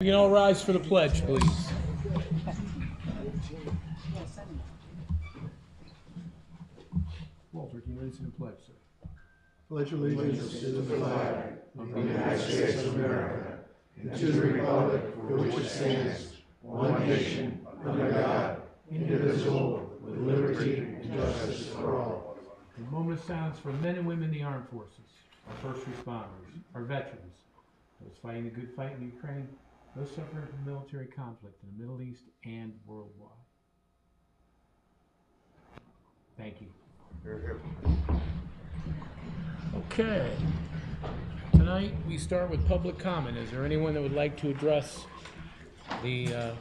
You can all rise for the pledge, please. Walter, can you lead us in the pledge, sir? Pledge allegiance to the flag of the United States of America and to the republic for which it stands, one nation, under God, indivisible, with liberty and justice for all. A moment of silence for men and women in the armed forces, our first responders, our veterans, those fighting the good fight in Ukraine, those suffering from military conflict in the Middle East and worldwide. Thank you. Okay. Tonight we start with public comment. Is there anyone that would like to address the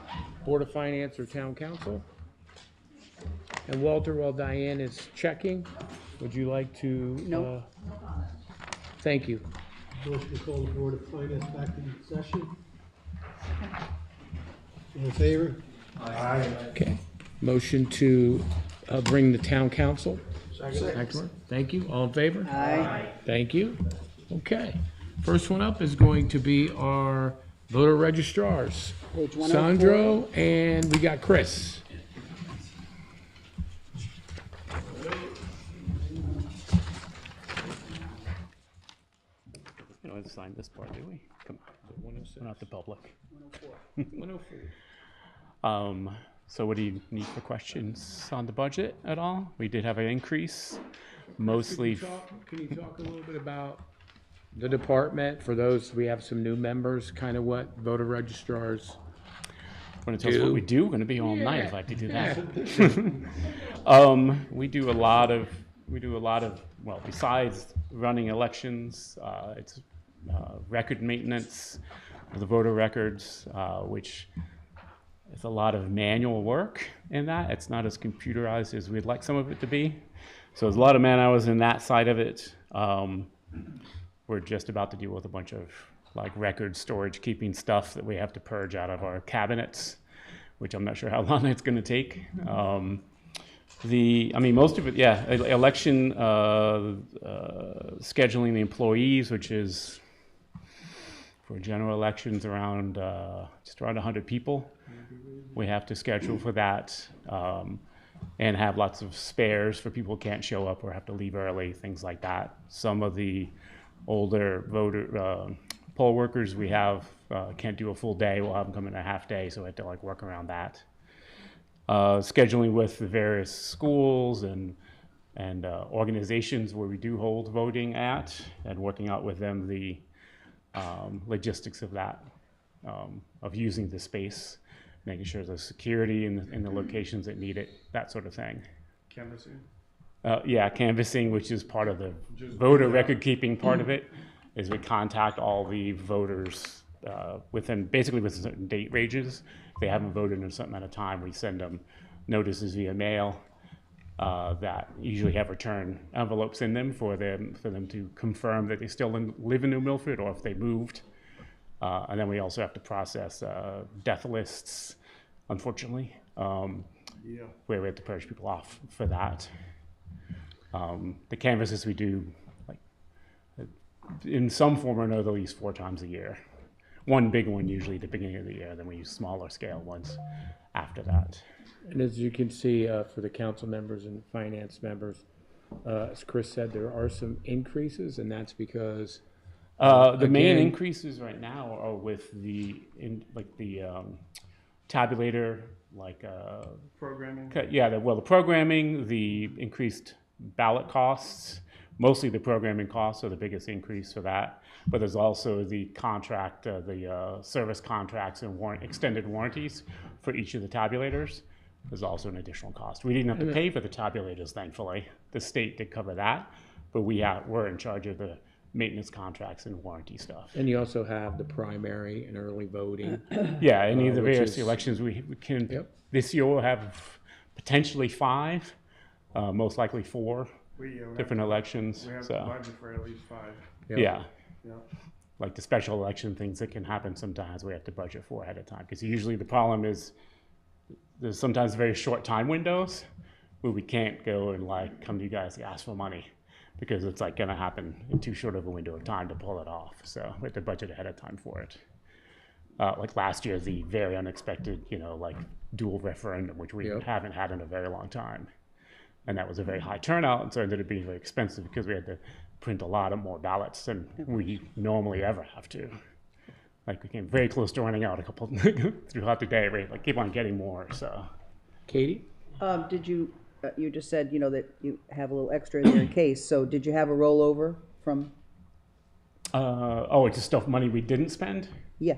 Board of Finance or Town Council? And Walter, while Diane is checking, would you like to? No. Thank you. Motion to call the Board of Finance back into session. In favor? Aye. Okay. Motion to bring the Town Council. Second. Thank you. All in favor? Aye. Thank you. Okay. First one up is going to be our voter registrars. Page 104. Sandro, and we got Chris. We don't have to sign this part, do we? Come on, we're not the public. 104. So what do you need for questions on the budget at all? We did have an increase, mostly. Can you talk a little bit about the department for those, we have some new members, kind of what voter registrars Want to tell us what we do? We're going to be all night if I have to do that. We do a lot of, well, besides running elections, it's record maintenance of the voter records, which is a lot of manual work in that. It's not as computerized as we'd like some of it to be. So there's a lot of man hours in that side of it. We're just about to deal with a bunch of like record storage keeping stuff that we have to purge out of our cabinets, which I'm not sure how long it's going to take. Most of it, yeah, election scheduling the employees, which is for general elections around just around 100 people. We have to schedule for that and have lots of spares for people who can't show up or have to leave early, things like that. Some of the older voter poll workers we have can't do a full day. We'll have them come in a half day, so we have to like work around that. Scheduling with the various schools and organizations where we do hold voting at, and working out with them the logistics of that, of using the space, making sure there's security in the locations that need it, that sort of thing. Canvassing? Yeah, canvassing, which is part of the voter record keeping part of it, is we contact all the voters within certain date ranges. If they haven't voted in a certain amount of time, we send them notices via mail that usually have return envelopes in them for them to confirm that they still live in New Milford or if they moved. And then we also have to process death lists, unfortunately, where we have to purge people off for that. The canvasses we do like in some form or another at least 4 times a year. One big one usually at the beginning of the year, then we use smaller scale ones after that. And as you can see, for the council members and finance members, as Chris said, there are some increases, and that's because the main increases right now are with the tabulator, Programming? the programming, the increased ballot costs. Mostly the programming costs are the biggest increase for that, but there's also the contract, the service contracts and extended warranties for each of the tabulators. There's also an additional cost. We didn't have to pay for the tabulators, thankfully. The state did cover that, but we're in charge of the maintenance contracts and warranty stuff. and you also have the primary and early voting. Yeah, any of the which various is- elections we can. Yep. This year we'll have potentially 5, most likely 4 different elections. We have so, to budget for at least 5. Yep. yeah. Yeah. Like the special election things that can happen sometimes we have to budget for ahead of time, because usually the problem is there's sometimes very short time windows where we can't go and like come to you guys and ask for money, because it's like going to happen in too short of a window of time to pull it off. So we have to budget ahead of time for it. like last year, the very unexpected, like dual referendum, which we Yep. haven't had in a very long time. And that was a very high turnout, and so it ended up being very expensive because we had to print a lot of more ballots than we normally ever have to. Like, we came very close to running out a couple throughout the day. We keep on getting more, so. Katie? Did you, you just said, that you have a little extra in there in case, so did you have a rollover from, It's just stuff money we didn't spend? yeah,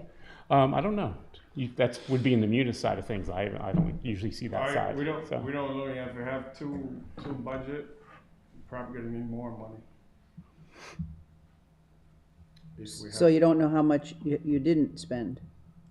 I don't know. That would be in the munis side of things. I don't usually see that side. We don't so. really have to have two budget. We're probably gonna need more money. If we so have- you don't know how much you didn't spend,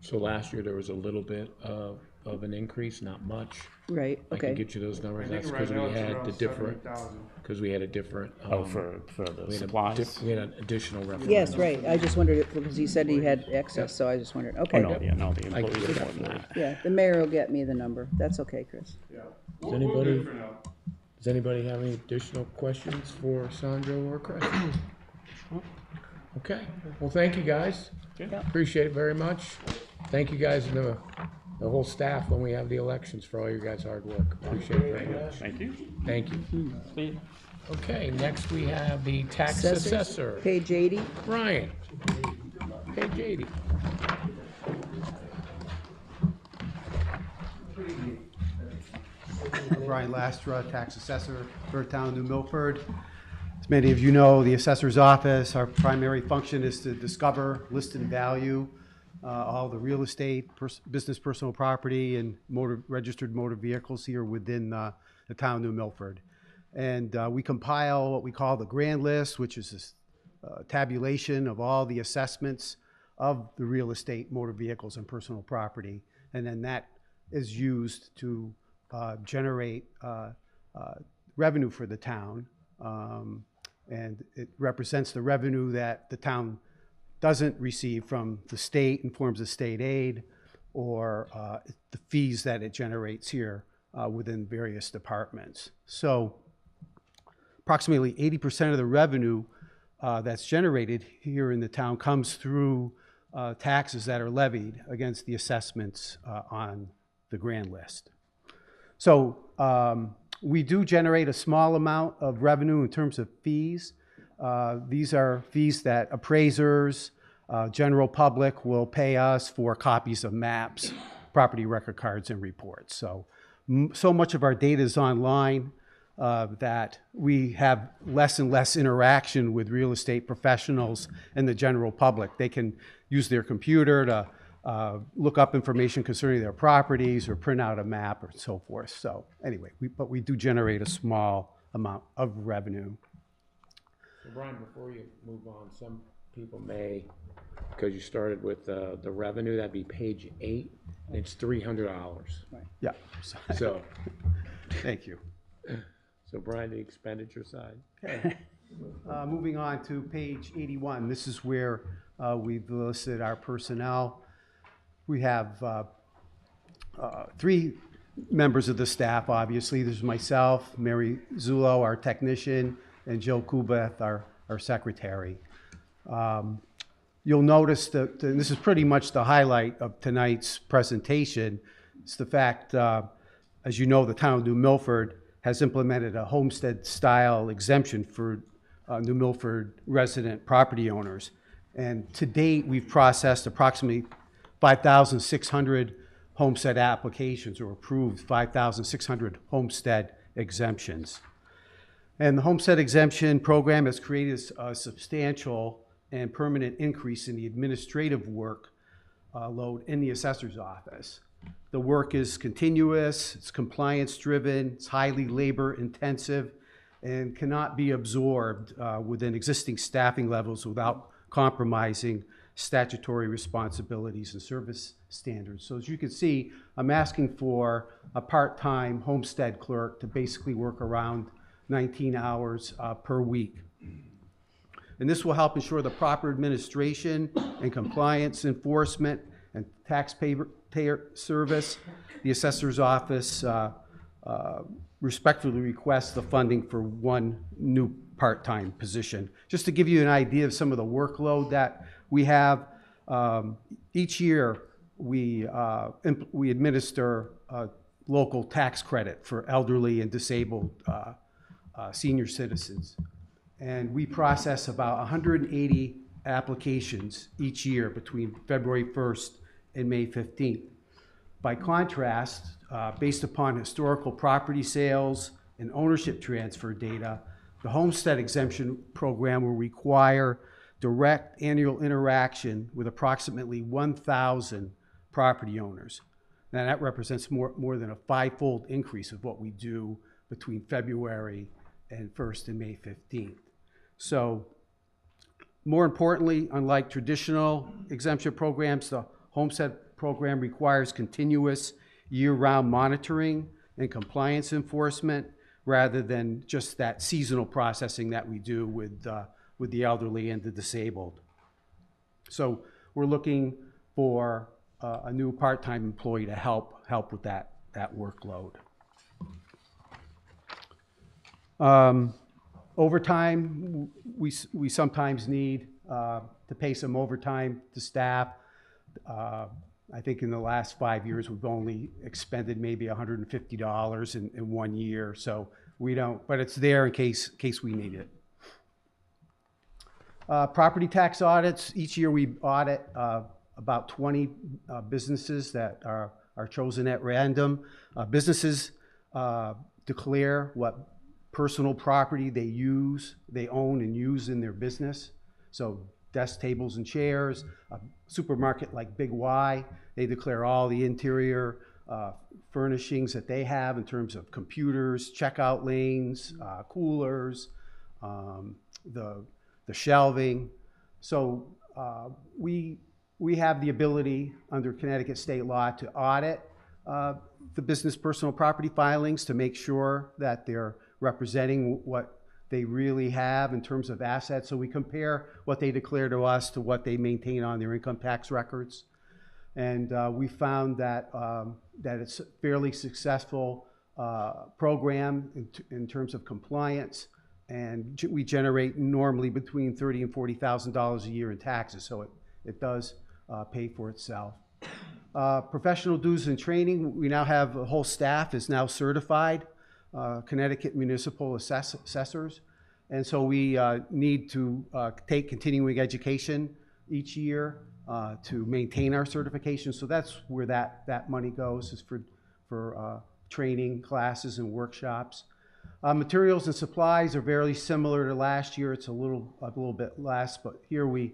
So last year there was a little bit of an increase, not much. right, I can okay. get you those I numbers. think That's right because now we it's had around the different, 70,000. because we had a different. For the we had a supplies? we had an additional referendum. Yes, right, I just wondered, because he said he had excess, so I just wondered, Oh, okay. no, the I can employees get are that more than for you. that. Yeah, the mayor will get me the number, that's okay, Chris. Yeah. Does We're anybody- good for now. Does anybody have any additional questions for Sandro or Chris? Okay, well, thank you guys. Yeah. Appreciate it very much. Thank you guys and the whole staff when we have the elections for all your guys' hard work. Appreciate it very much. Thank you. Thank you. See you. Okay, next we have the tax assessor, Page 80, Brian. Page 80. Brian Lastra, tax assessor for the town of New Milford. As many of you know, the assessor's office, our primary function is to discover, list, and value all the real estate, business, personal property, and registered motor vehicles here within the town of New Milford. And we compile what we call the grand list, which is a tabulation of all the assessments of the real estate, motor vehicles, and personal property. And then that is used to generate revenue for the town. And it represents the revenue that the town doesn't receive from the state in forms of state aid or the fees that it generates here within various departments. So approximately 80% of the revenue that's generated here in the town comes through taxes that are levied against the assessments on the grand list. So we do generate a small amount of revenue in terms of fees. These are fees that appraisers, general public will pay us for copies of maps, property record cards, and reports. So much of our data is online that we have less and less interaction with real estate professionals and the general public. They can use their computer to look up information concerning their properties or print out a map or so forth. So anyway, but we do generate a small amount of revenue. So Brian, before you move on, some people may, because you started with the revenue, that'd be page 8, and it's $300. Yeah. So, Thank you. so Brian, the expenditure side. Moving on to page 81, this is where we've listed our personnel. We have 3 members of the staff, obviously. There's myself, Mary Zullo, our technician, and Jill Kubeth, our secretary. You'll notice that, and this is pretty much the highlight of tonight's presentation, it's the fact, as you know, the town of New Milford has implemented a homestead-style exemption for New Milford resident property owners. And to date, we've processed approximately 5,600 homestead applications, or approved 5,600 homestead exemptions. And the homestead exemption program has created a substantial and permanent increase in the administrative work load in the assessor's office. The work is continuous, it's compliance-driven, it's highly labor-intensive, and cannot be absorbed within existing staffing levels without compromising statutory responsibilities and service standards. So as you can see, I'm asking for a part-time homestead clerk to basically work around 19 hours per week. And this will help ensure the proper administration and compliance enforcement and taxpayer service. The assessor's office respectfully requests the funding for 1 new part-time position. Just to give you an idea of some of the workload that we have, Each year, we administer a local tax credit for elderly and disabled senior citizens. And we process about 180 applications each year between February 1st and May 15th. By contrast, based upon historical property sales and ownership transfer data, the homestead exemption program will require direct annual interaction with approximately 1,000 property owners. Now that represents more than a 5-fold increase of what we do between February and 1st and May 15th. So more importantly, unlike traditional exemption programs, the homestead program requires continuous year-round monitoring and compliance enforcement rather than just that seasonal processing that we do with the elderly and the disabled. So we're looking for a new part-time employee to help with that workload. Overtime, we sometimes need to pay some overtime to staff. I think in the last 5 years, we've only expended maybe $150 in 1 year. So we don't, but it's there in case we need it. Property tax audits, each year we audit about 20 businesses that are chosen at random. Businesses declare what personal property they own and use in their business. So desk, tables, and chairs. A supermarket like Big Y, they declare all the interior furnishings that they have in terms of computers, checkout lanes, coolers, the shelving. So we have the ability under Connecticut state law to audit the business personal property filings to make sure that they're representing what they really have in terms of assets. So we compare what they declare to us to what they maintain on their income tax records. And we found that it's a fairly successful program in terms of compliance. And we generate normally between $30,000 and $40,000 a year in taxes. So it does pay for itself. Professional dues and training, we now have a whole staff is now certified. Connecticut municipal assessors. And so we need to take continuing education each year to maintain our certification. So that's where that money goes, is for training classes and workshops. Materials and supplies are very similar to last year. It's a little bit less, but here we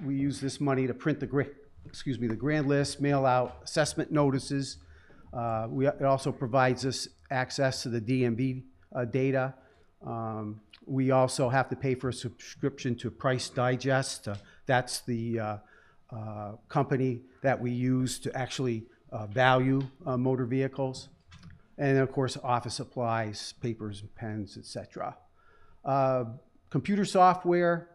we use this money to print the grand list, mail out assessment notices. It also provides us access to the DMV data. We also have to pay for a subscription to Price Digest. That's the company that we use to actually value motor vehicles. And of course, office supplies, papers, and pens, etc. Computer software,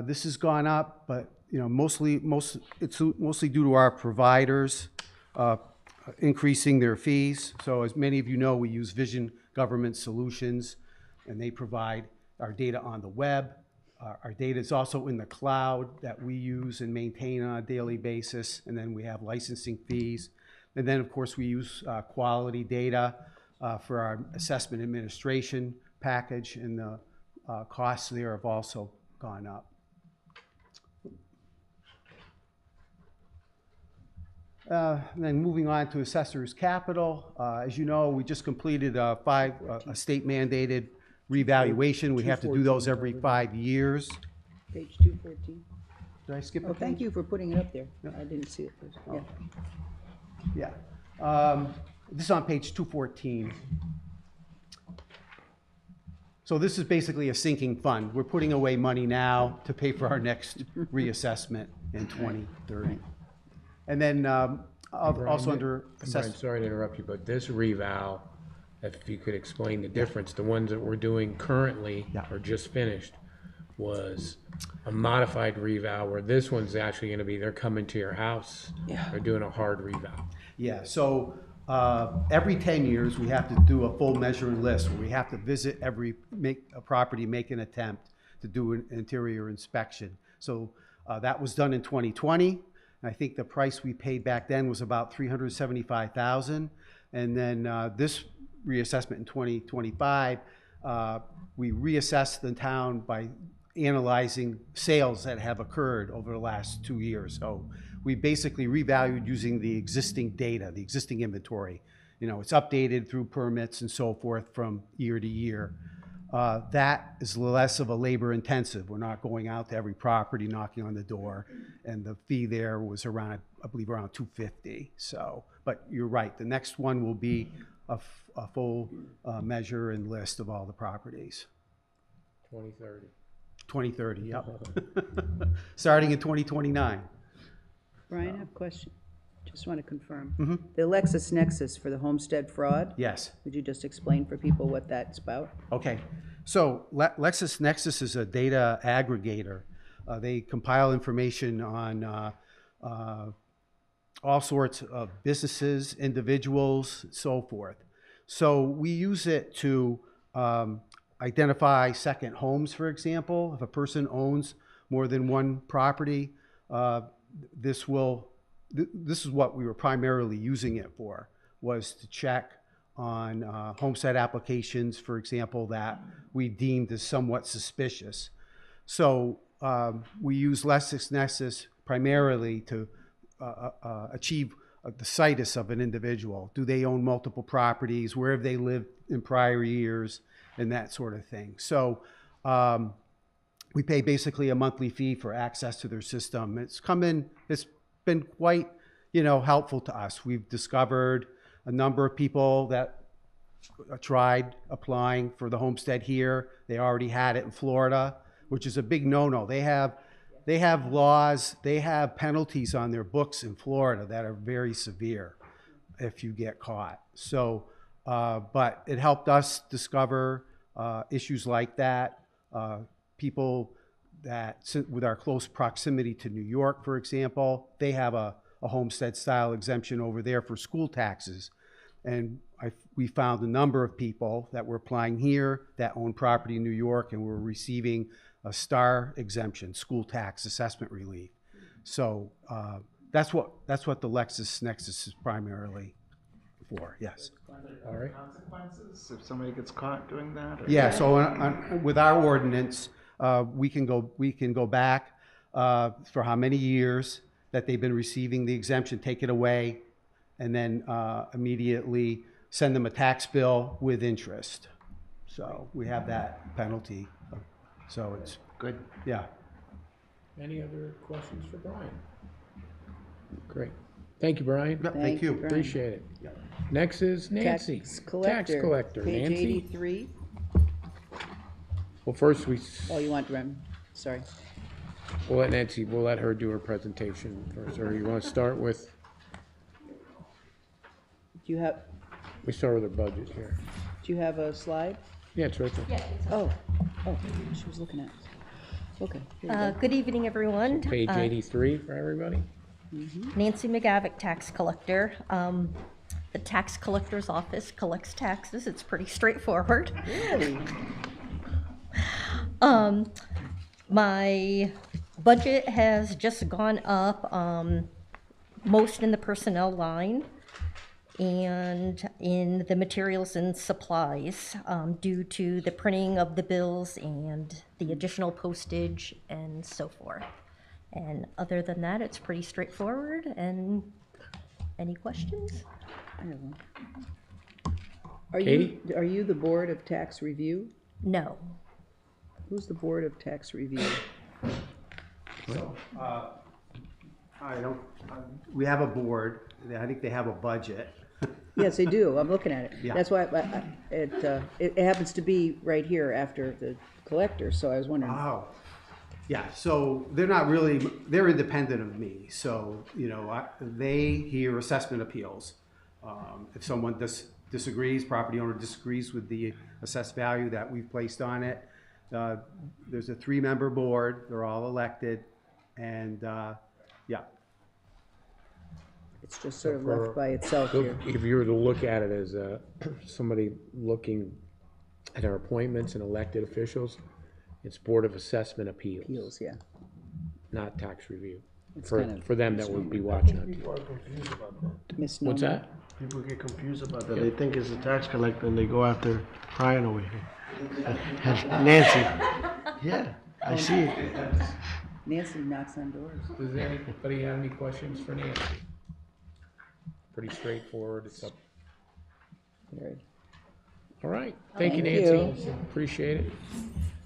this has gone up, but it's mostly due to our providers increasing their fees. So as many of you know, we use Vision Government Solutions, and they provide our data on the web. Our data is also in the cloud that we use and maintain on a daily basis, and then we have licensing fees. And then, of course, we use quality data for our assessment administration package, and the costs there have also gone up. And then moving on to assessor's capital. As you know, we just completed a state-mandated revaluation. We have to do those every 5 years. Page 214. Did I skip a Oh, page? thank you for putting it up there. I didn't see it. Yeah. Yeah. This is on page 214. So this is basically a sinking fund. We're putting away money now to pay for our next reassessment in 2030. And then also under Brian, assessment. sorry to interrupt you, but this reval, if you could explain the difference, the ones that we're doing currently or just finished was a modified reval, where this one's actually going to be, they're coming to your house. Yeah. They're doing a hard reval. Yeah, so every 10 years, we have to do a full measuring list where we have to visit every property, make an attempt to do an interior inspection. So That was done in 2020. I think the price we paid back then was about $375,000. And then this reassessment in 2025, we reassessed the town by analyzing sales that have occurred over the last 2 years. So we basically revalued using the existing data, the existing inventory. You know, it's updated through permits and so forth from year to year. That is less of a labor intensive. We're not going out to every property, knocking on the door, and the fee there was around, I believe, around $250. So, but you're right. The next one will be a full measure and list of all the properties. 2030. 2030, yep. Starting in 2029. Brian, I have a question. Just want to confirm. The LexisNexis for the homestead fraud, Yes. would you just explain for people what that's about? Okay, so LexisNexis is a data aggregator. They compile information on all sorts of businesses, individuals, so forth. So we use it to identify second homes, for example. If a person owns more than one property, this is what we were primarily using it for, was to check on homestead applications, for example, that we deemed as somewhat suspicious. So we use LexisNexis primarily to achieve the situs of an individual. Do they own multiple properties? Where have they lived in prior years? And that sort of thing. So we pay basically a monthly fee for access to their system. It's been quite, helpful to us. We've discovered a number of people that tried applying for the homestead here. They already had it in Florida, which is a big no-no. They have laws, they have penalties on their books in Florida that are very severe if you get caught. So, but it helped us discover issues like that. People that, with our close proximity to New York, for example, they have a homestead style exemption over there for school taxes. And we found a number of people that were applying here that own property in New York and were receiving a STAR exemption, school tax assessment relief. So that's what the LexisNexis is primarily for, yes. All right. Consequences if somebody gets caught doing that? Or? Yeah, so with our ordinance, we can go back for how many years that they've been receiving the exemption, take it away, and then immediately send them a tax bill with interest. So we have that penalty. So it's Good. yeah. Any other questions for Brian? Great. Thank you, Brian. Yep, thank you. Brian. Appreciate it. Next is Nancy. Tax collector. Page Nancy. 83. Well, first Oh, you want, Rem? Sorry. we'll let her do her presentation first. Or you want to start with, Do you have, we start with her budget here. do you have a slide? Yeah, it's right there. Oh, she was looking at it. Okay. here we go. Good evening, everyone. Page 83 for everybody. Nancy McGavick, tax collector. The tax collector's office collects taxes. It's pretty straightforward. Really? My budget has just gone up, most in the personnel line and in the materials and supplies, due to the printing of the bills and the additional postage and so forth. And other than that, it's pretty straightforward. And any questions? I have one. Katie? Are you the Board of Tax Review? No. Who's the Board of Tax Review? We have a board. I think they have a budget. Yes, they do. I'm looking at it. Yeah. That's why it happens to be right here after the collector, so I was wondering. Oh, yeah, so they're independent of me. So, they hear assessment appeals. If someone disagrees, property owner disagrees with the assessed value that we've placed on it, there's a 3-member board, they're all elected, and, yeah. It's just sort of left by itself So here. if you were to look at it as somebody looking at our appointments and elected officials, it's Board of Assessment Appeals. Appeals, yeah. not tax review. It's For, kind of for them that would be watching on TV. People are confused about that. misnomer. What's that? People get confused about that. They think it's a tax collector and they go after Brian over here. Nancy. Yeah, I see it. Nancy knocks on doors. Does anybody have any questions for Nancy? Pretty straightforward, it's up. Very- All right, thank you, Thank Nancy. you. Appreciate it.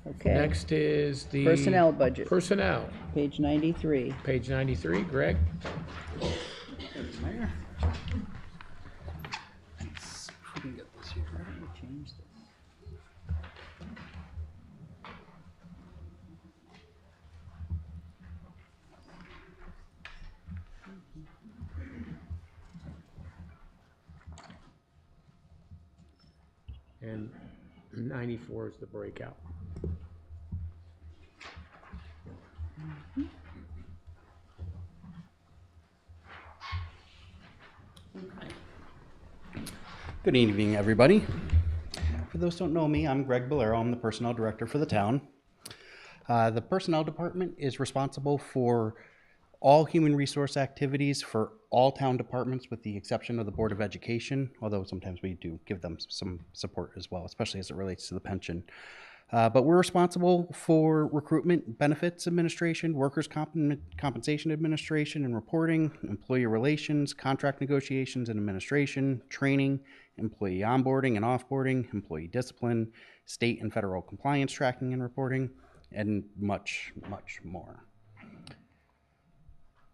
Okay, Next is the. Personnel budget. Personnel, page 93. page 93, Greg? Why don't we change this? And 94 is the breakout. Good evening, everybody. For those who don't know me, I'm Greg Bolero. I'm the Personnel Director for the town. The Personnel Department is responsible for all human resource activities for all town departments with the exception of the Board of Education, although sometimes we do give them some support as well, especially as it relates to the pension. But we're responsible for recruitment, benefits administration, workers' compensation administration and reporting, employee relations, contract negotiations and administration, training, employee onboarding and offboarding, employee discipline, state and federal compliance tracking and reporting, and much, much more.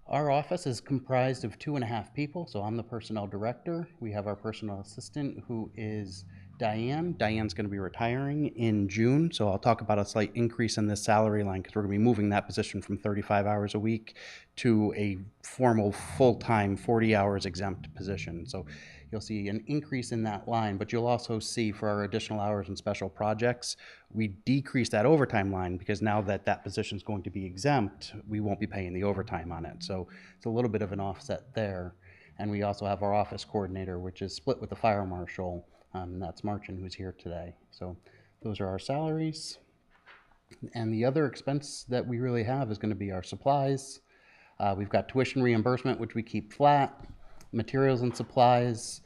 Our office is comprised of 2.5 people, so I'm the personnel director. We have our personnel assistant, who is Diane. Diane's going to be retiring in June, so I'll talk about a slight increase in this salary line because we're going to be moving that position from 35 hours a week to a formal full-time 40 hours exempt position. So you'll see an increase in that line, but you'll also see for our additional hours and special projects, we decrease that overtime line because now that that position is going to be exempt, we won't be paying the overtime on it. So it's a little bit of an offset there. And we also have our office coordinator, which is split with the fire marshal. That's Marchin, who's here today. So those are our salaries. And the other expense that we really have is going to be our supplies. We've got tuition reimbursement, which we keep flat, materials and supplies.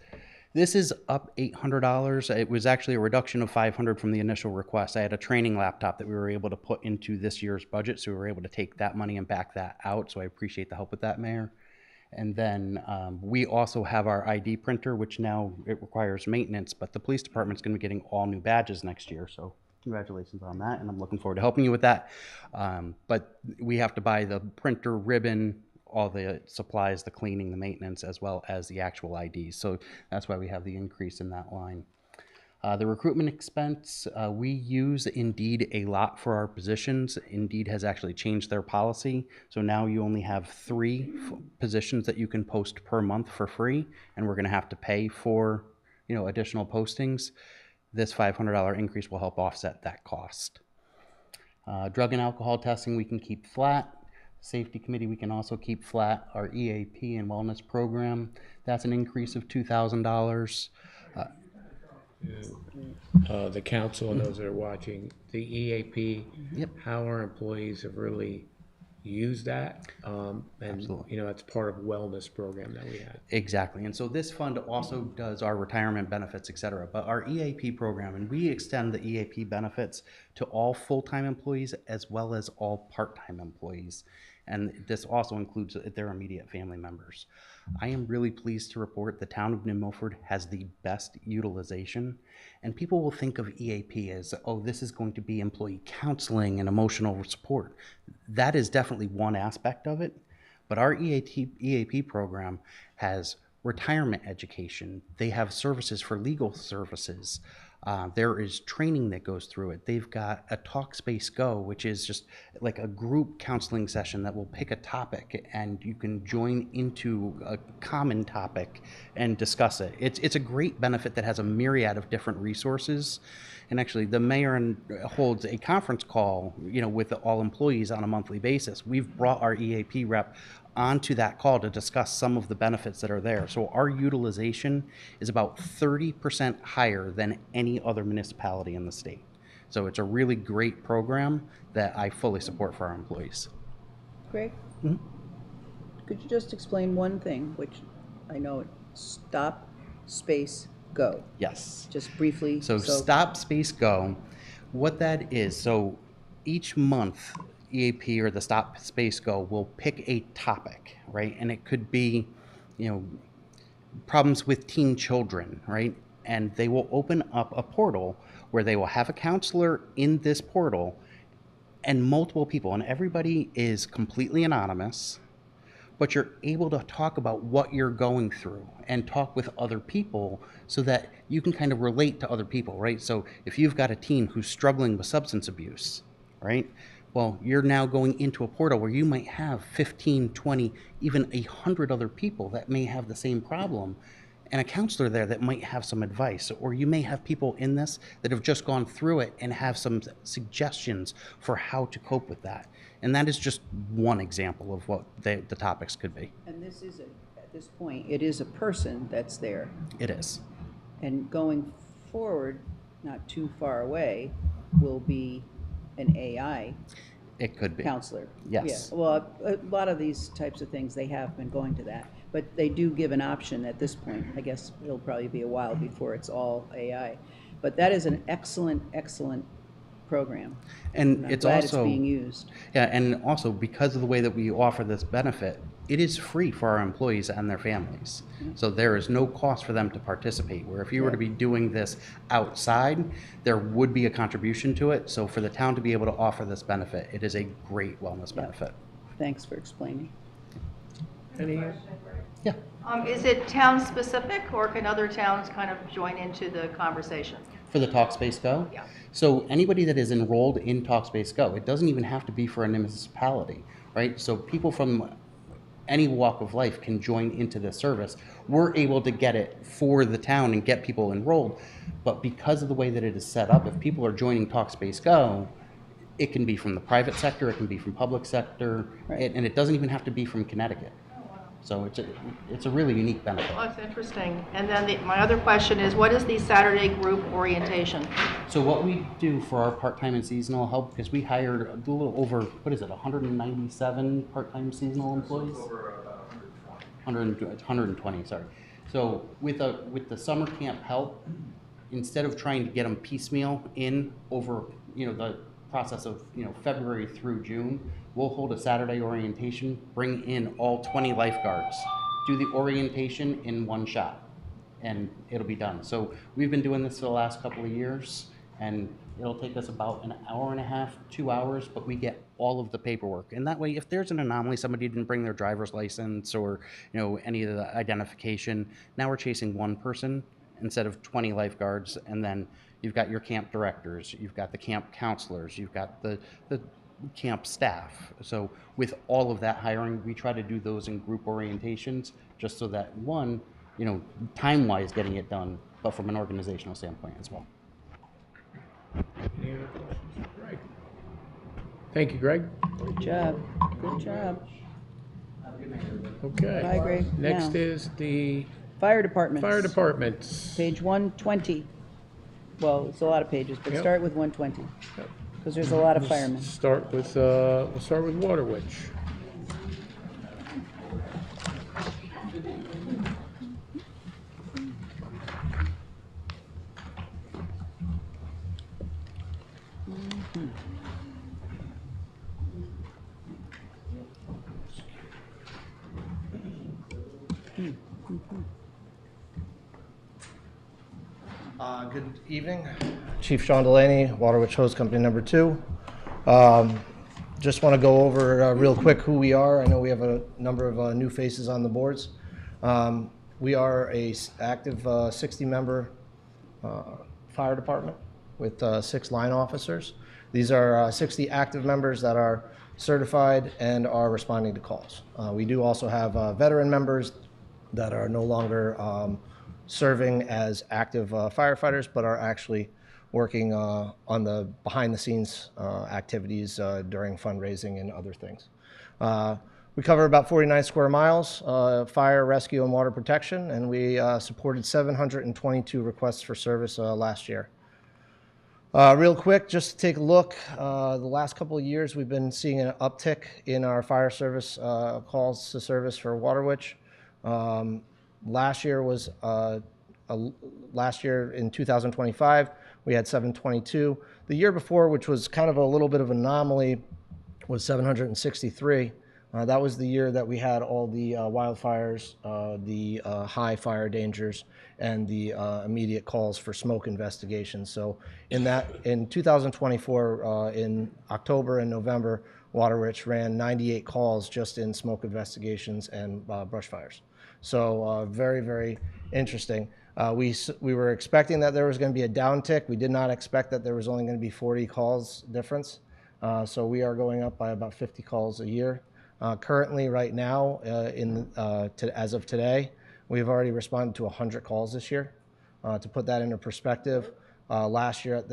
This is up $800. It was actually a reduction of $500 from the initial request. I had a training laptop that we were able to put into this year's budget, so we were able to take that money and back that out. So I appreciate the help with that, Mayor. And then we also have our ID printer, which now it requires maintenance, but the police department's going to be getting all new badges next year. So congratulations on that, and I'm looking forward to helping you with that. But we have to buy the printer, ribbon, all the supplies, the cleaning, the maintenance, as well as the actual IDs. So that's why we have the increase in that line. The recruitment expense, we use Indeed a lot for our positions. Indeed has actually changed their policy. So now you only have 3 positions that you can post per month for free, and we're gonna have to pay for, additional postings. This $500 increase will help offset that cost. Drug and alcohol testing, we can keep flat. Safety committee, we can also keep flat. Our EAP and wellness program, that's an increase of $2,000. The council and those that are watching, the EAP, Yep. how our employees have really used that. And, Absolutely. it's part of wellness program that we had. Exactly. And so this fund also does our retirement benefits, et cetera. But our EAP program, and we extend the EAP benefits to all full-time employees as well as all part-time employees. And this also includes their immediate family members. I am really pleased to report the town of New Milford has the best utilization. And people will think of EAP as, oh, this is going to be employee counseling and emotional support. That is definitely one aspect of it. But our EAP program has retirement education. They have services for legal services. There is training that goes through it. They've got a Talkspace Go, which is just like a group counseling session that will pick a topic and you can join into a common topic and discuss it. It's a great benefit that has a myriad of different resources. And actually, the mayor holds a conference call, with all employees on a monthly basis. We've brought our EAP rep onto that call to discuss some of the benefits that are there. So our utilization is about 30% higher than any other municipality in the state. So it's a really great program that I fully support for our employees. Greg? Could you just explain one thing, which I know it, stop, space, go? Yes. Just briefly. So stop, space, go. What that is, so each month, EAP or the stop, space, go will pick a topic, right? And it could be, you know, problems with teen children, right? And they will open up a portal where they will have a counselor in this portal and multiple people, and everybody is completely anonymous, but you're able to talk about what you're going through and talk with other people so that you can kind of relate to other people, right? So if you've got a teen who's struggling with substance abuse, right? Well, you're now going into a portal where you might have 15, 20, even 100 other people that may have the same problem, and a counselor there that might have some advice. Or you may have people in this that have just gone through it and have some suggestions for how to cope with that. And that is just one example of what the topics could be. And this is, at this point, it is a person that's there. It is. And going forward, not too far away, will be an AI It could be. counselor. Yes. Yeah, well, a lot of these types of things, they have been going to that. But they do give an option at this point. I guess it'll probably be a while before it's all AI. But that is an excellent, excellent program. And I'm it's glad also it's being used. Yeah, and also because of the way that we offer this benefit, it is free for our employees and their families. So there is no cost for them to participate, where if you were to be doing this outside, there would be a contribution to it. So for the town to be able to offer this benefit, it is a great wellness benefit. Thanks for explaining. Any, Yeah. Is it town-specific, or can other towns kind of join into the conversation? For the Talkspace Go? Yeah. So anybody that is enrolled in Talkspace Go, it doesn't even have to be for a municipality, right? So people from any walk of life can join into this service. We're able to get it for the town and get people enrolled. But because of the way that it is set up, if people are joining Talkspace Go, it can be from the private sector, it can be from public sector, and it doesn't even have to be from Connecticut. So it's a really unique benefit. Well, that's interesting. And then my other question is, what is the Saturday group orientation? So what we do for our part-time and seasonal help, because we hired a little over, 197 part-time seasonal employees? Over about 120, sorry. So with the summer camp help, instead of trying to get them piecemeal in over, the process of, February through June, we'll hold a Saturday orientation, bring in all 20 lifeguards, do the orientation in one shot, and it'll be done. So we've been doing this for the last couple of years, and it'll take us about an hour and a half, 2 hours, but we get all of the paperwork. And that way, if there's an anomaly, somebody didn't bring their driver's license or, any of the identification, now we're chasing one person instead of 20 lifeguards, and then you've got your camp directors, you've got the camp counselors, you've got the camp staff. So with all of that hiring, we try to do those in group orientations, just so that one, time-wise getting it done, but from an organizational standpoint as well. any other questions? Greg? Thank you, Greg. Good job. Good job. Okay. Bye, Greg. Next Now, is the fire departments. fire departments. Page 120. Well, it's a lot of pages, but Yep. start with 120, Yep. because there's a lot of firemen. We'll start with Water Witch. Good evening. Chief Sean Delaney, Water Witch Hose Company number 2. Just want to go over real quick who we are. I know we have a number of new faces on the boards. We are a active 60-member fire department with 6 line officers. These are 60 active members that are certified and are responding to calls. We do also have veteran members that are no longer serving as active firefighters, but are actually working on the behind-the-scenes activities during fundraising and other things. We cover about 49 square miles, fire, rescue, and water protection, and we supported 722 requests for service last year. Real quick, just to take a look, the last couple of years we've been seeing an uptick in our fire service calls to service for Waterwitch. Last year was last year in 2025 we had 722. The year before, which was kind of a little bit of an anomaly, was 763. That was the year that we had all the wildfires, the high fire dangers, and the immediate calls for smoke investigations. So in 2024, in October and November, Waterwitch ran 98 calls just in smoke investigations and brush fires. So very, very interesting. We were expecting that there was going to be a downtick. We did not expect that there was only going to be 40 calls difference. So we are going up by about 50 calls a year. Currently, right now, as of today, we've already responded to 100 calls this year. To put that into perspective, last year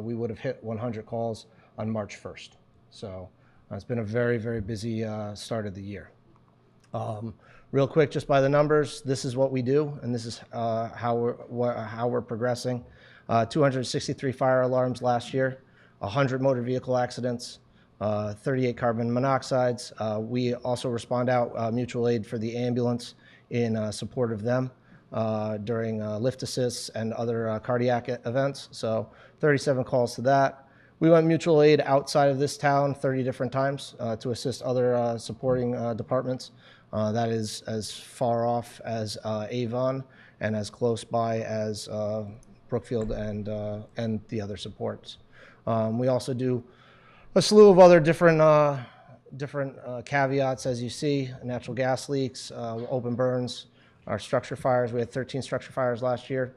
we would have hit 100 calls on March 1st. So it's been a very, very busy start of the year. Real quick, just by the numbers, this is what we do, and this is how we're progressing. 263 fire alarms last year, 100 motor vehicle accidents, 38 carbon monoxides. We also respond out mutual aid for the ambulance in support of them during lift assists and other cardiac events. So 37 calls to that. We went mutual aid outside of this town 30 different times to assist other supporting departments. That is as far off as Avon and as close by as Brookfield and the other supports. We also do a slew of other different caveats, as you see: natural gas leaks, open burns, our structure fires. We had 13 structure fires last year.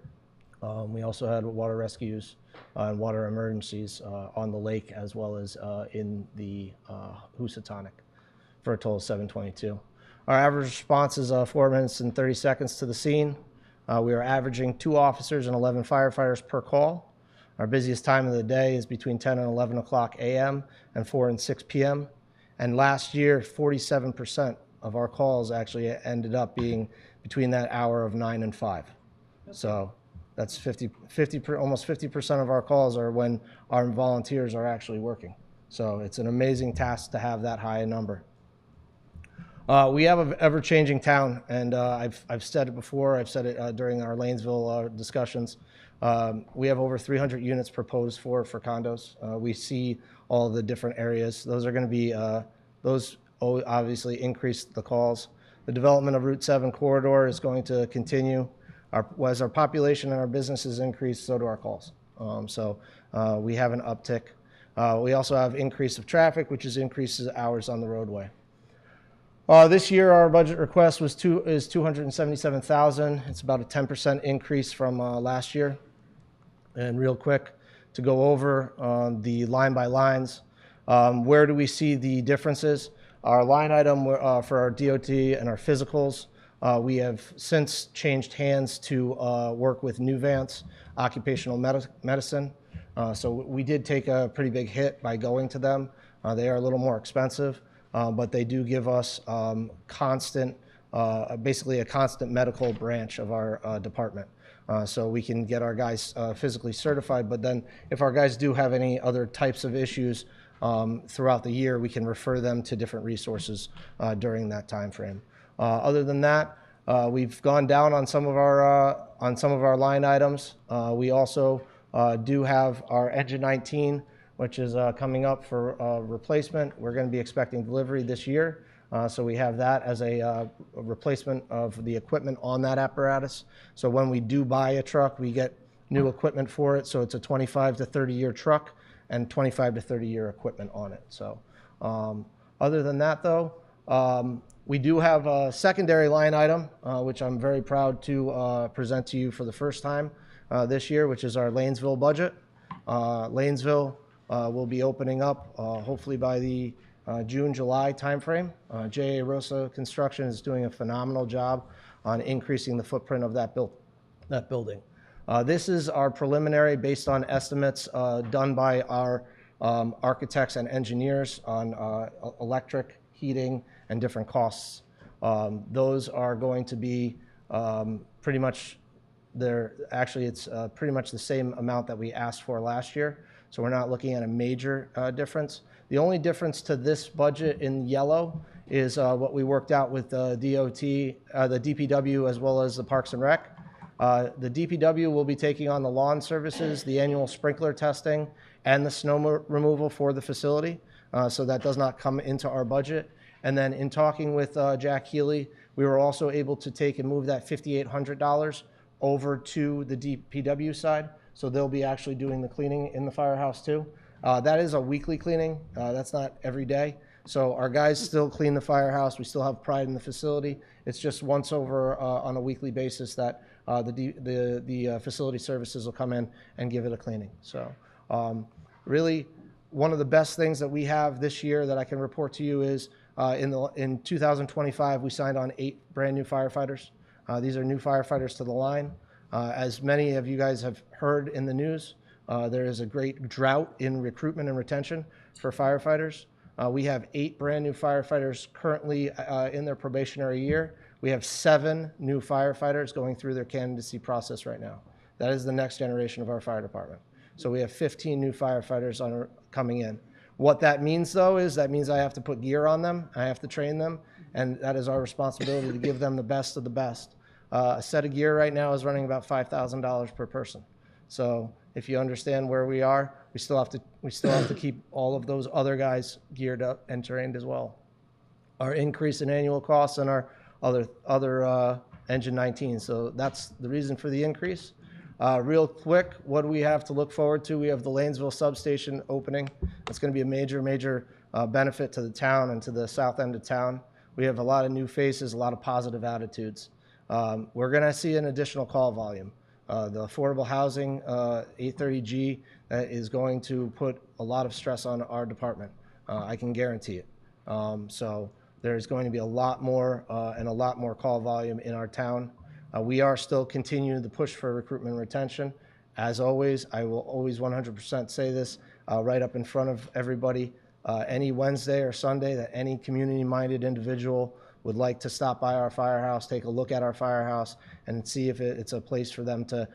We also had water rescues and water emergencies on the lake, as well as in the Housatonic, for a total of 722. Our average response is 4 minutes and 30 seconds to the scene. We are averaging 2 officers and 11 firefighters per call. Our busiest time of the day is between 10 and 11 o'clock a.m. and 4 and 6 p.m. And last year, 47% of our calls actually ended up being between that hour of 9 and 5. So that's almost 50% of our calls are when our volunteers are actually working. So it's an amazing task to have that high a number. We have an ever-changing town, and I've said it before. I've said it during our Lanesville discussions. We have over 300 units proposed for condos. We see all the different areas. Those are going to be, those obviously increase the calls. The development of Route 7 corridor is going to continue. As our population and our businesses increase, so do our calls. So we have an uptick. We also have increase of traffic, which is increases hours on the roadway. This year, our budget request is $277,000. It's about a 10% increase from last year. And real quick, to go over the line by lines, where do we see the differences? Our line item for our DOT and our physicals, we have since changed hands to work with Nuvance Occupational Medicine. So we did take a pretty big hit by going to them. They are a little more expensive. But they do give us basically a constant medical branch of our department. So we can get our guys physically certified, but then if our guys do have any other types of issues throughout the year, we can refer them to different resources during that time frame. Other than that, we've gone down on some of our line items. We also do have our Engine 19, which is coming up for replacement. We're going to be expecting delivery this year. So we have that as a replacement of the equipment on that apparatus. So when we do buy a truck, we get new equipment for it. So it's a 25 to 30 year truck and 25 to 30 year equipment on it. So other than that, though, we do have a secondary line item, which I'm very proud to present to you for the first time this year, which is our Lanesville budget. Lanesville will be opening up hopefully by the June, July timeframe. J.A. Rosa Construction is doing a phenomenal job on increasing the footprint of that building. This is our preliminary based on estimates done by our architects and engineers on electric, heating, and different costs. Those are going to be pretty much it's pretty much the same amount that we asked for last year. So we're not looking at a major difference. The only difference to this budget in yellow is what we worked out with the DOT, the DPW, as well as the Parks and Rec. The DPW will be taking on the lawn services, the annual sprinkler testing, and the snow removal for the facility. So that does not come into our budget. And then in talking with Jack Healy, we were also able to take and move that $5,800 over to the DPW side. So they'll be actually doing the cleaning in the firehouse too. That is a weekly cleaning. That's not every day. So our guys still clean the firehouse. We still have pride in the facility. It's just once over on a weekly basis that the facility services will come in and give it a cleaning. So really, one of the best things that we have this year that I can report to you is in 2025, we signed on 8 brand new firefighters. These are new firefighters to the line. As many of you guys have heard in the news, there is a great drought in recruitment and retention for firefighters. We have 8 brand new firefighters currently in their probationary year. We have 7 new firefighters going through their candidacy process right now. That is the next generation of our fire department. So we have 15 new firefighters coming in. What that means, though, is that means I have to put gear on them, I have to train them, and that is our responsibility to give them the best of the best. A set of gear right now is running about $5,000 per person. So if you understand where we are, we still have to keep all of those other guys geared up and trained as well. Our increase in annual costs and our other Engine 19. So that's the reason for the increase. Real quick, what do we have to look forward to? We have the Lanesville substation opening. It's going to be a major benefit to the town and to the south end of town. We have a lot of new faces, a lot of positive attitudes. We're going to see an additional call volume. The affordable housing 830G is going to put a lot of stress on our department. I can guarantee it. So there's going to be a lot more and a lot more call volume in our town. We are still continuing the push for recruitment and retention. As always, I will always 100% say this right up in front of everybody. Any Wednesday or Sunday that any community-minded individual would like to stop by our firehouse, take a look at our firehouse, and see if it's a place for them to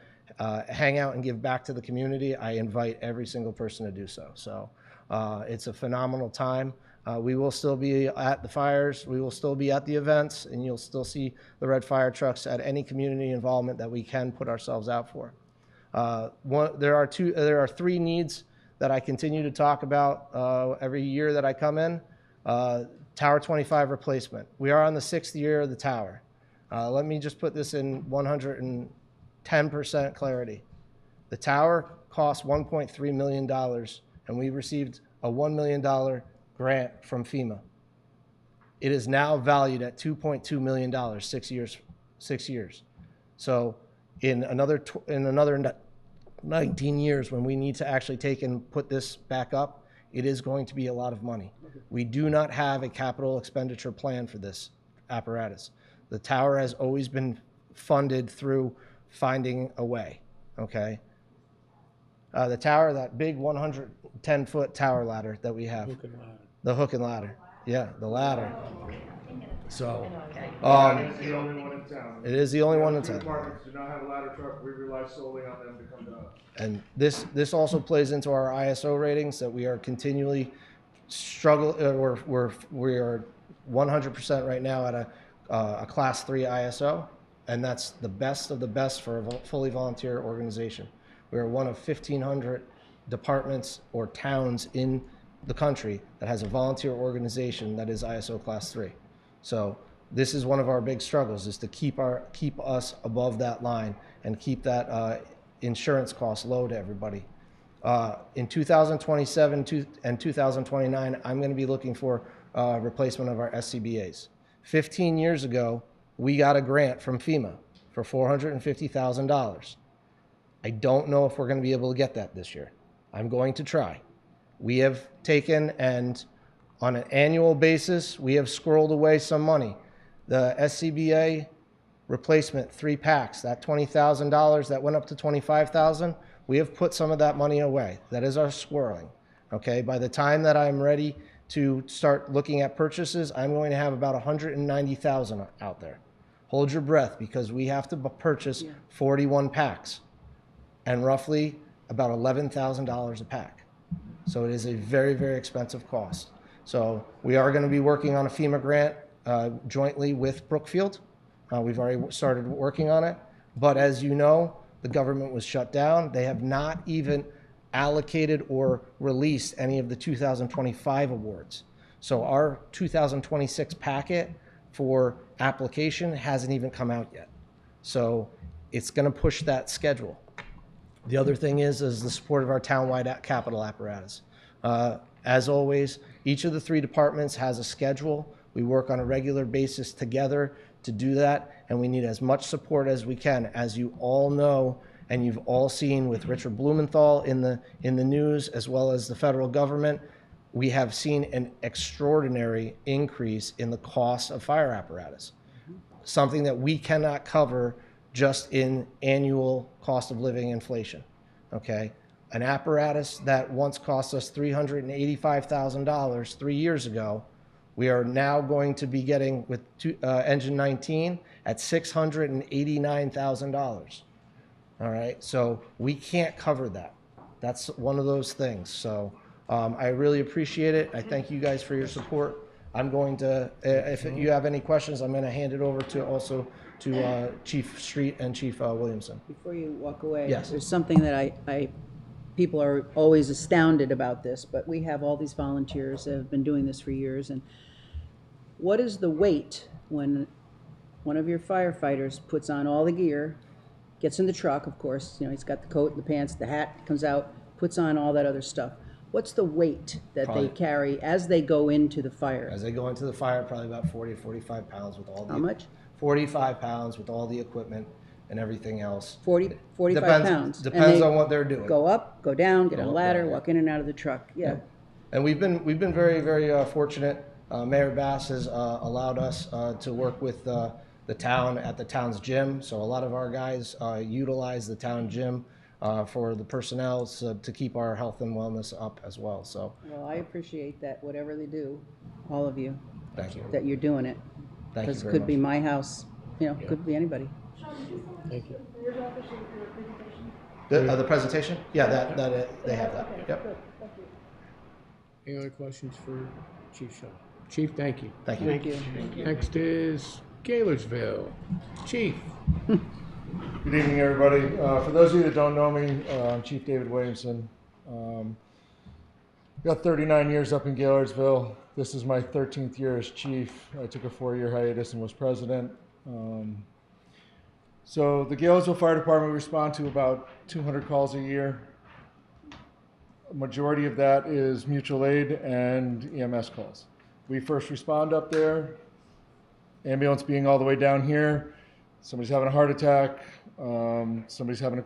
hang out and give back to the community, I invite every single person to do so. So it's a phenomenal time. We will still be at the fires, we will still be at the events, and you'll still see the red fire trucks at any community involvement that we can put ourselves out for. There are 3 needs that I continue to talk about every year that I come in. Tower 25 replacement. We are on the 6th year of the tower. Let me just put this in 110% clarity. The tower cost $1.3 million, and we received a $1 million grant from FEMA. It is now valued at $2.2 million, 6 years. So in another 19 years, when we need to actually take and put this back up, it is going to be a lot of money. We do not have a capital expenditure plan for this apparatus. The tower has always been funded through finding a way, okay? The tower, that big 110-foot tower ladder that we have. The hook and ladder. Yeah, the ladder. So, It's the only one in town. it is the only one in town. Departments do not have a ladder truck. We rely solely on them to come to us. And this also plays into our ISO ratings that we are continually we are 100% right now at a class 3 ISO, and that's the best of the best for a fully volunteer organization. We are one of 1,500 departments or towns in the country that has a volunteer organization that is ISO class 3. So this is one of our big struggles, is to keep us above that line and keep that insurance cost low to everybody. In 2027 and 2029, I'm going to be looking for replacement of our SCBA's. 15 years ago, we got a grant from FEMA for $450,000. I don't know if we're going to be able to get that this year. I'm going to try. We have taken and on an annual basis, we have squirreled away some money. The SCBA replacement 3 packs, that $20,000 that went up to $25,000, we have put some of that money away. That is our squirreling. Okay, by the time that I'm ready to start looking at purchases, I'm going to have about $190,000 out there. hold your breath, because we have to purchase 41 packs and roughly about $11,000 a pack. So it is a very, very expensive cost. So we are going to be working on a FEMA grant jointly with Brookfield. We've already started working on it. But as you know, the government was shut down. They have not even allocated or released any of the 2025 awards. So our 2026 packet for application hasn't even come out yet. So it's going to push that schedule. The other thing is the support of our townwide capital apparatus. As always, each of the 3 departments has a schedule. We work on a regular basis together to do that, and we need as much support as we can. As you all know, and you've all seen with Richard Blumenthal in the news, as well as the federal government, we have seen an extraordinary increase in the cost of fire apparatus, something that we cannot cover just in annual cost of living inflation, okay? An apparatus that once cost us $385,000 3 years ago, we are now going to be getting with engine 19 at $689,000. All right, so we can't cover that. That's one of those things. So I really appreciate it. I thank you guys for your support. I'm going to, if you have any questions, I'm going to hand it over to Chief Street and Chief Williamson. Before you walk away, Yes. there's something that people are always astounded about this, but we have all these volunteers that have been doing this for years. And what is the wait when one of your firefighters puts on all the gear, gets in the truck, of course, you know, he's got the coat, the pants, the hat, comes out, puts on all that other stuff. What's the weight that Probably- they carry as they go into the fire? As they go into the fire, probably about 40 or 45 pounds with all the... How much? 45 pounds with all the equipment and everything else. 45 pounds. And Depends they on what they're doing. Go up, go down, get on a Go up, ladder, down, yeah. walk in and out of the truck. Yeah. And we've been very, very fortunate. Mayor Bass has allowed us to work with the town at the town's gym. So a lot of our guys utilize the town gym for the personnel to keep our health and wellness up as well. So Well, I appreciate that, whatever they do, all of you, thank you. that you're doing it. Thank you Because it very could much. be my house, you know, could be anybody. Thank you. The presentation? Yeah, they have that. Yep. Any other questions for Chief Shaw? Chief, thank you. Thank you. Thank you. Next is Gailersville. Chief. Good evening, everybody. For those of you that don't know me, I'm Chief David Williamson. Got 39 years up in Gailersville. This is my 13th year as chief. I took a 4-year hiatus and was president. So the Gailersville Fire Department, we respond to about 200 calls a year. A majority of that is mutual aid and EMS calls. We first respond up there, ambulance being all the way down here. Somebody's having a heart attack, somebody's having a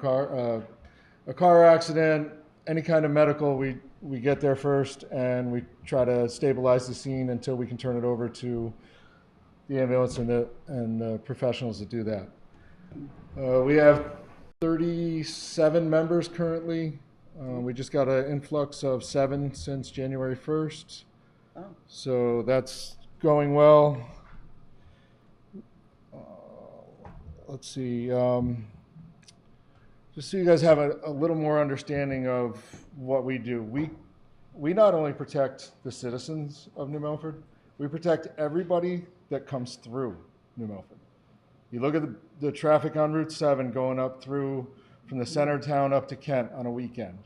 car accident, any kind of medical, we get there first and we try to stabilize the scene until we can turn it over to the ambulance and the professionals that do that. We have 37 members currently. We just got an influx of 7 since January 1st. Oh. So that's going well. Let's see. Just so you guys have a little more understanding of what we do. We not only protect the citizens of New Milford, we protect everybody that comes through New Milford. You look at the traffic on Route 7 going up through from the center of town up to Kent on a weekend.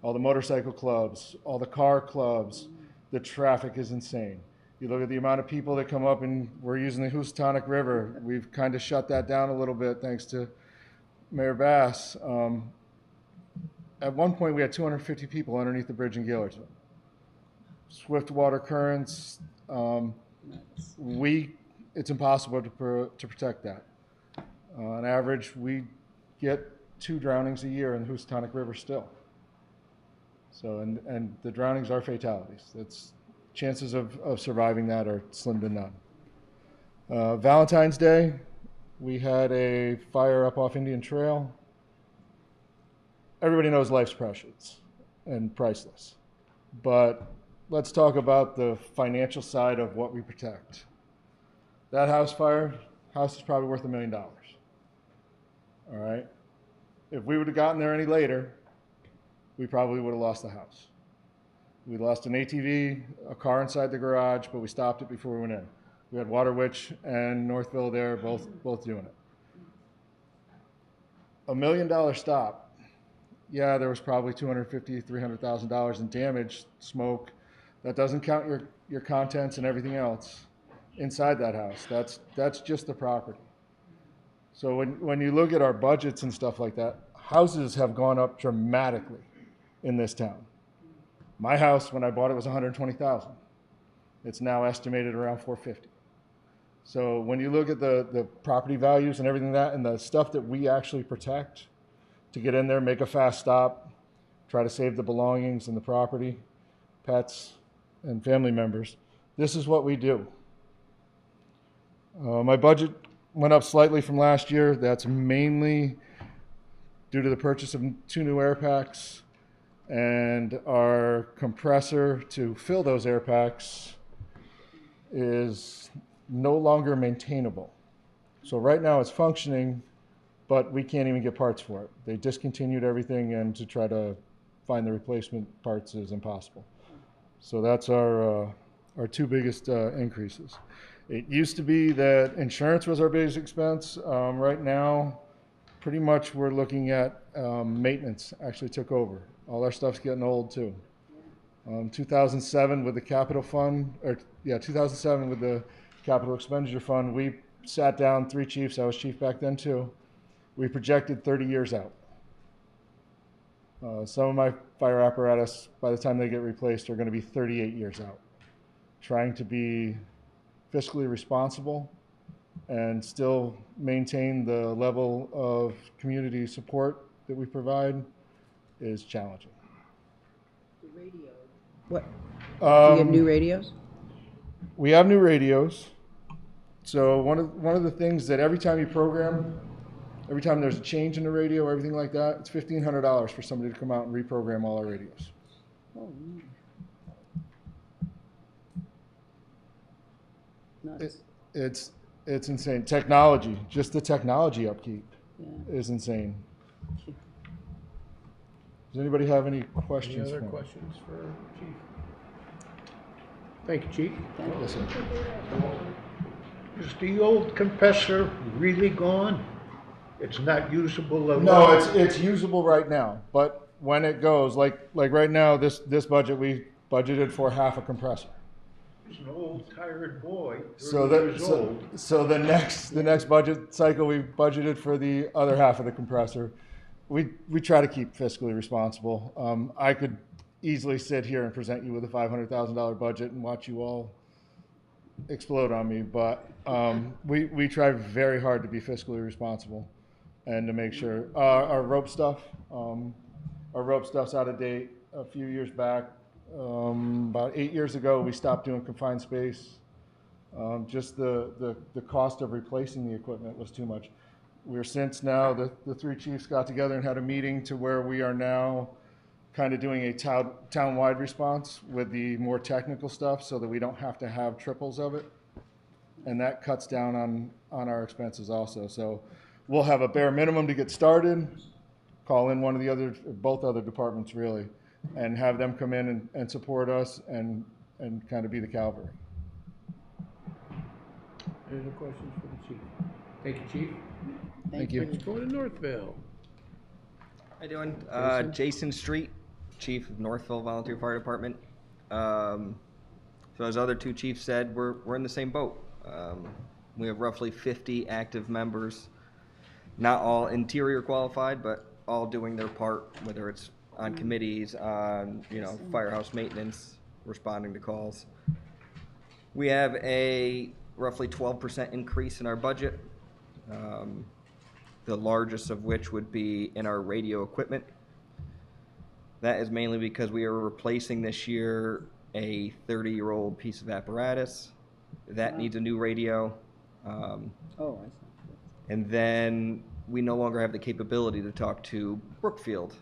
All the motorcycle clubs, all the car clubs, the traffic is insane. You look at the amount of people that come up, and we're using the Housatonic River. We've kind of shut that down a little bit thanks to Mayor Bass. At one point, we had 250 people underneath the bridge in Gailersville. Swift water currents. It's impossible to protect that. On average, we get 2 drownings a year in the Housatonic River still. So, and the drownings are fatalities. It's chances of surviving that are slim to none. Valentine's Day, we had a fire up off Indian Trail. Everybody knows life's precious and priceless, but let's talk about the financial side of what we protect. That house fire house is probably worth $1 million. All right? If we would have gotten there any later, we probably would have lost the house. We lost an ATV, a car inside the garage, but we stopped it before we went in. We had Water Witch and Northville there, both doing it. $1 million stop. Yeah, there was probably $250,000, $300,000 in damage, smoke. That doesn't count your contents and everything else inside that house. That's just the property. So when you look at our budgets and stuff like that, houses have gone up dramatically in this town. My house, when I bought it, was $120,000. It's now estimated around $450,000. So when you look at the property values and everything and the stuff that we actually protect to get in there, make a fast stop, try to save the belongings and the property, pets, and family members, this is what we do. My budget went up slightly from last year. That's mainly due to the purchase of 2 new air packs, and our compressor to fill those air packs is no longer maintainable. So right now it's functioning, but we can't even get parts for it. They discontinued everything, and to try to find the replacement parts is impossible. So that's our 2 biggest increases. It used to be that insurance was our biggest expense. Right now, pretty much we're looking at maintenance actually took over. All our stuff's getting old too. 2007 with the capital fund, 2007 with the capital expenditure fund, we sat down, 3 chiefs, I was chief back then too. We projected 30 years out. Some of my fire apparatus, by the time they get replaced, are going to be 38 years out. Trying to be fiscally responsible and still maintain the level of community support that we provide is challenging. The radio. What? Do you have new radios? We have new radios. So one of the things that every time you program, every time there's a change in the radio or everything like that, it's $1,500 for somebody to come out and reprogram all our radios. Oh, nuts. It's insane. Technology, just the technology upkeep is insane. Does anybody have any questions? Any other questions for Chief? Thank you, Chief. Yes, sir. Is the old compressor really gone? It's not usable at all? No, it's usable right now, but when it goes, like right now, this budget, we budgeted for half a compressor. It's an old, tired boy, 30 So years old. so the next budget cycle, we budgeted for the other half of the compressor. We try to keep fiscally responsible. I could easily sit here and present you with a $500,000 budget and watch you all explode on me, but we try very hard to be fiscally responsible and to make sure our rope stuff's out of date. A few years back, about 8 years ago, we stopped doing confined space. Just the cost of replacing the equipment was too much. We're since now, the 3 chiefs got together and had a meeting to where we are now kind of doing a town-wide response with the more technical stuff so that we don't have to have triples of it. And that cuts down on our expenses also. So we'll have a bare minimum to get started, call in one of the both other departments really, and have them come in and support us and kind of be the cavalry. Any other questions for the Chief? Thank you, Chief. Thank you. Let's go to Northville. How you doing? Jason Street, Chief of Northville Volunteer Fire Department. So as other 2 chiefs said, we're in the same boat. We have roughly 50 active members, not all interior qualified, but all doing their part, whether it's on committees, on firehouse maintenance, responding to calls. We have a roughly 12% increase in our budget. The largest of which would be in our radio equipment. That is mainly because we are replacing this year a 30-year-old piece of apparatus. That needs a new radio. I see. And then we no longer have the capability to talk to Brookfield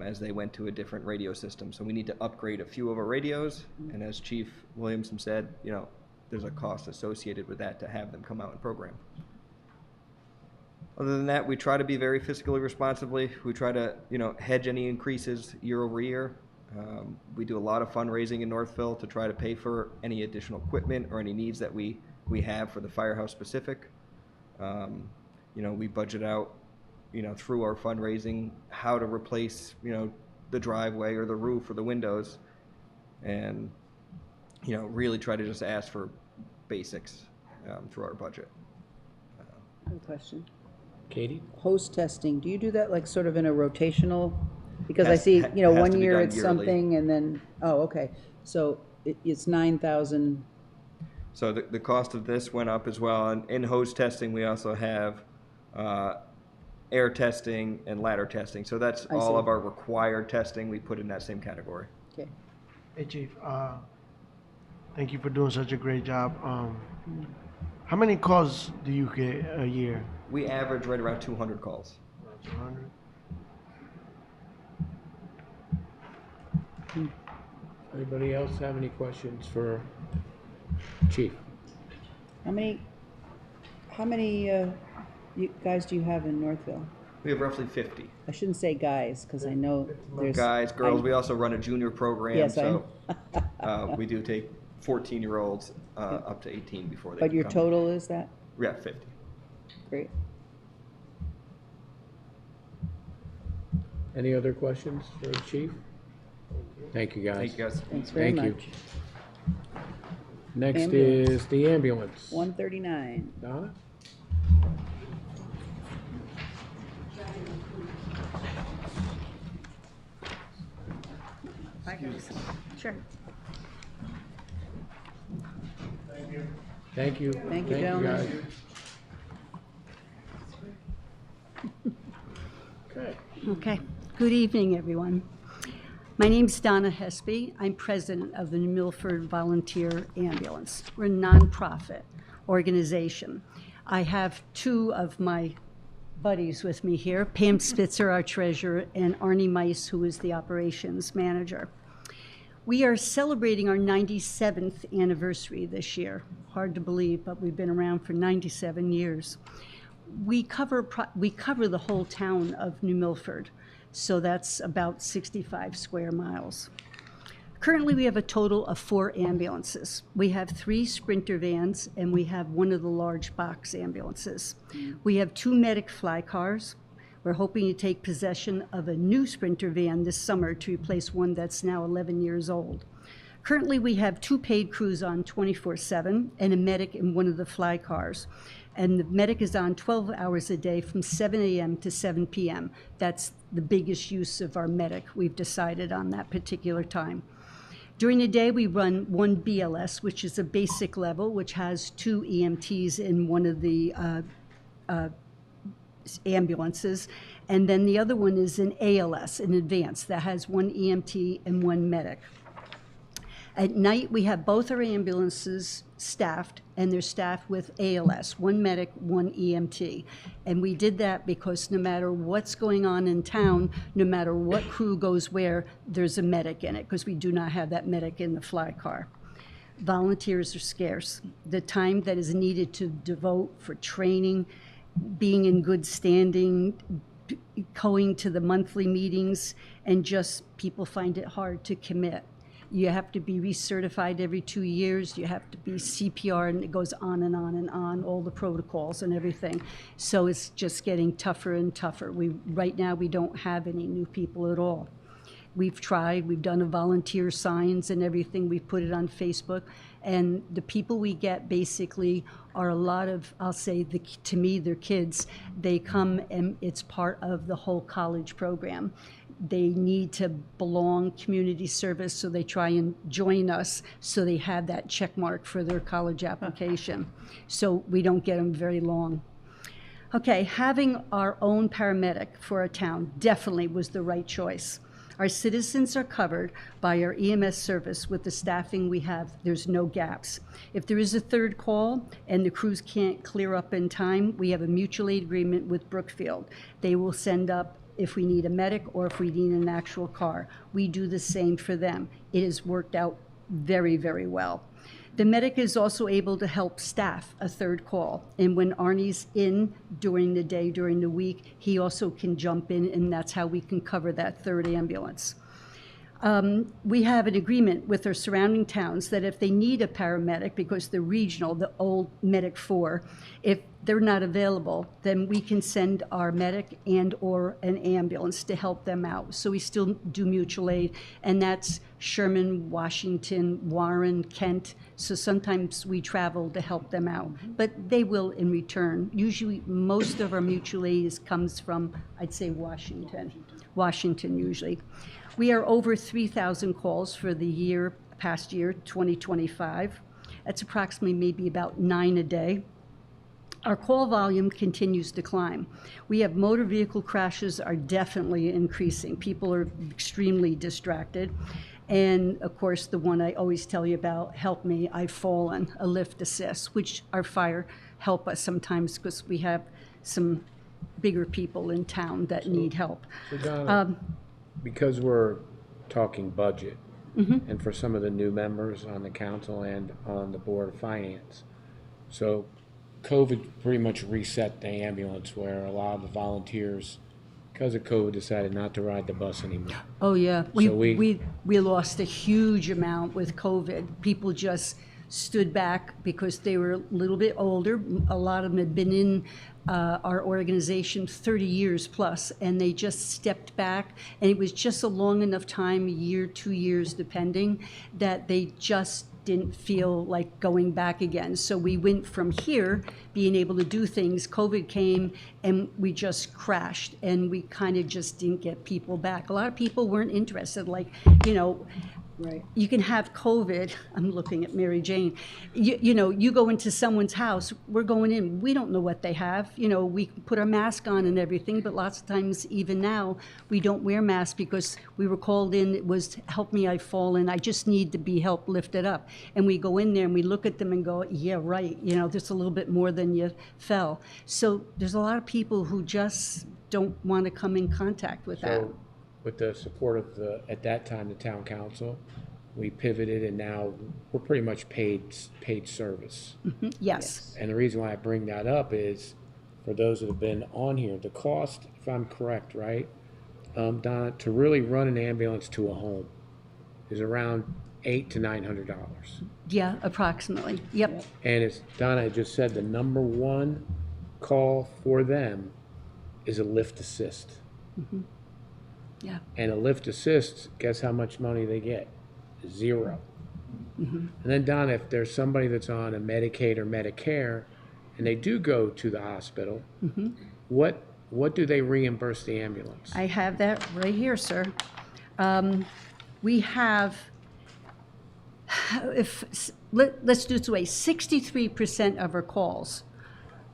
as they went to a different radio system. So we need to upgrade a few of our radios. And as Chief Williamson said, there's a cost associated with that to have them come out and program. Other than that, we try to be very fiscally responsibly. We try to, hedge any increases year over year. We do a lot of fundraising in Northville to try to pay for any additional equipment or any needs that we have for the firehouse specific. We budget out, through our fundraising, how to replace, the driveway or the roof or the windows, and, really try to just ask for basics through our budget. I have a question. Katie? Hose testing, do you do that like sort of in a rotational? Because I Has- see, ha- has to one be year done it's yearly. something and then, oh, okay. So it's 9,000, So the cost of this went up as well. And in hose testing, we also have air testing and ladder testing. So that's I all see. of our required testing we put in that same category. okay. Hey, Chief, thank you for doing such a great job. How many calls do you get a year? We average right around 200 calls. Around 200? Anybody else have any questions for Chief? How many you guys do you have in Northville? We have roughly 50 I shouldn't say guys, because I know there's. guys, girls. I- We also run a junior program. Yes, so we do take 14-year-olds up to 18 before they But can your come. total is that? We have 50. Great. Any other questions for the Chief? Thank you, guys. Thank you, guys. Thanks very Thank you. much. Next Ambulance. is the ambulance. 139. Donna? Sure. Thank you. Thank you, gentlemen. guys. Okay. Okay. Good evening, everyone. My name's Donna Hespy. I'm president of the Milford Volunteer Ambulance. We're a nonprofit organization. I have two of my buddies with me here, Pam Spitzer, our treasurer, and Arnie Mice, who is the operations manager. We are celebrating our 97th anniversary this year. Hard to believe, but we've been around for 97 years. We cover the whole town of New Milford, so that's about 65 square miles. Currently, we have a total of 4 ambulances. We have 3 Sprinter vans, and we have one of the large box ambulances. We have 2 medic fly cars. We're hoping to take possession of a new Sprinter van this summer to replace one that's now 11 years old. Currently, we have 2 paid crews on 24/7 and a medic in one of the fly cars. And the medic is on 12 hours a day from 7 a.m. to 7 p.m. That's the biggest use of our medic, we've decided on that particular time. During the day, we run 1 BLS, which is a basic level, which has 2 EMTs in one of the ambulances. And then the other one is an ALS, an advanced, that has 1 EMT and 1 medic. At night, we have both our ambulances staffed, and they're staffed with ALS, 1 medic, 1 EMT. And we did that because no matter what's going on in town, no matter what crew goes where, there's a medic in it, because we do not have that medic in the fly car. Volunteers are scarce. The time that is needed to devote for training, being in good standing, going to the monthly meetings, and just people find it hard to commit. You have to be recertified every 2 years. You have to be CPR, and it goes on and on and on, all the protocols and everything. So it's just getting tougher and tougher. Right now, we don't have any new people at all. We've tried, we've done a volunteer signs and everything. We've put it on Facebook. And the people we get basically are a lot of, I'll say, to me, they're kids. They come and it's part of the whole college program. They need to belong, community service, so they try and join us so they have that check mark for their college application. So we don't get them very long. Okay, having our own paramedic for our town definitely was the right choice. Our citizens are covered by our EMS service with the staffing we have. There's no gaps. If there is a third call and the crews can't clear up in time, we have a mutual aid agreement with Brookfield. They will send up if we need a medic or if we need an actual car. We do the same for them. It has worked out very, very well. The medic is also able to help staff a third call. And when Arnie's in during the day, during the week, he also can jump in, and that's how we can cover that third ambulance. We have an agreement with our surrounding towns that if they need a paramedic, because they're regional, the old Medic 4, if they're not available, then we can send our medic and or an ambulance to help them out. So we still do mutual aid, and that's Sherman, Washington, Warren, Kent. So sometimes we travel to help them out, but they will in return. Usually most of our mutual aid comes from, I'd say, Washington usually. We are over 3,000 calls for the past year, 2025. That's approximately maybe about 9 a day. Our call volume continues to climb. We have motor vehicle crashes are definitely increasing. People are extremely distracted. And of course, the one I always tell you about, help me, I've fallen, a lift assist, which our fire help us sometimes because we have some bigger people in town that need help. So Donna, because we're talking budget, and for some of the new members on the council and on the Board of Finance, so COVID pretty much reset the ambulance where a lot of the volunteers, because of COVID, decided not to ride the bus anymore. Oh, yeah. So we lost a huge amount with COVID. People just stood back because they were a little bit older. A lot of them had been in our organization 30 years plus, and they just stepped back. And it was just a long enough time, a year, 2 years, depending, that they just didn't feel like going back again. So we went from here, being able to do things. COVID came and we just crashed, and we kind of just didn't get people back. A lot of people weren't interested, like, right. You can have COVID. I'm looking at Mary Jane. You go into someone's house, we're going in, we don't know what they have. We put our mask on and everything, but lots of times, even now, we don't wear masks because we were called in, it was, help me, I've fallen, I just need to be helped lifted up. And we go in there and we look at them and go, yeah, right, just a little bit more than you fell. So there's a lot of people who just don't want to come in contact with that. With the support of at that time, the town council, we pivoted, and now we're pretty much paid service. Yes. And the reason why I bring that up is, for those that have been on here, the cost, if I'm correct, right, Donna, to really run an ambulance to a home is around $800 to $900. Yeah, approximately. Yep. And as Donna just said, the number one call for them is a lift assist. Yeah. And a lift assist, guess how much money they get? Zero. And then, Donna, if there's somebody that's on a Medicaid or Medicare, and they do go to the hospital, what do they reimburse the ambulance? I have that right here, sir. We have, let's do it this way, 63% of our calls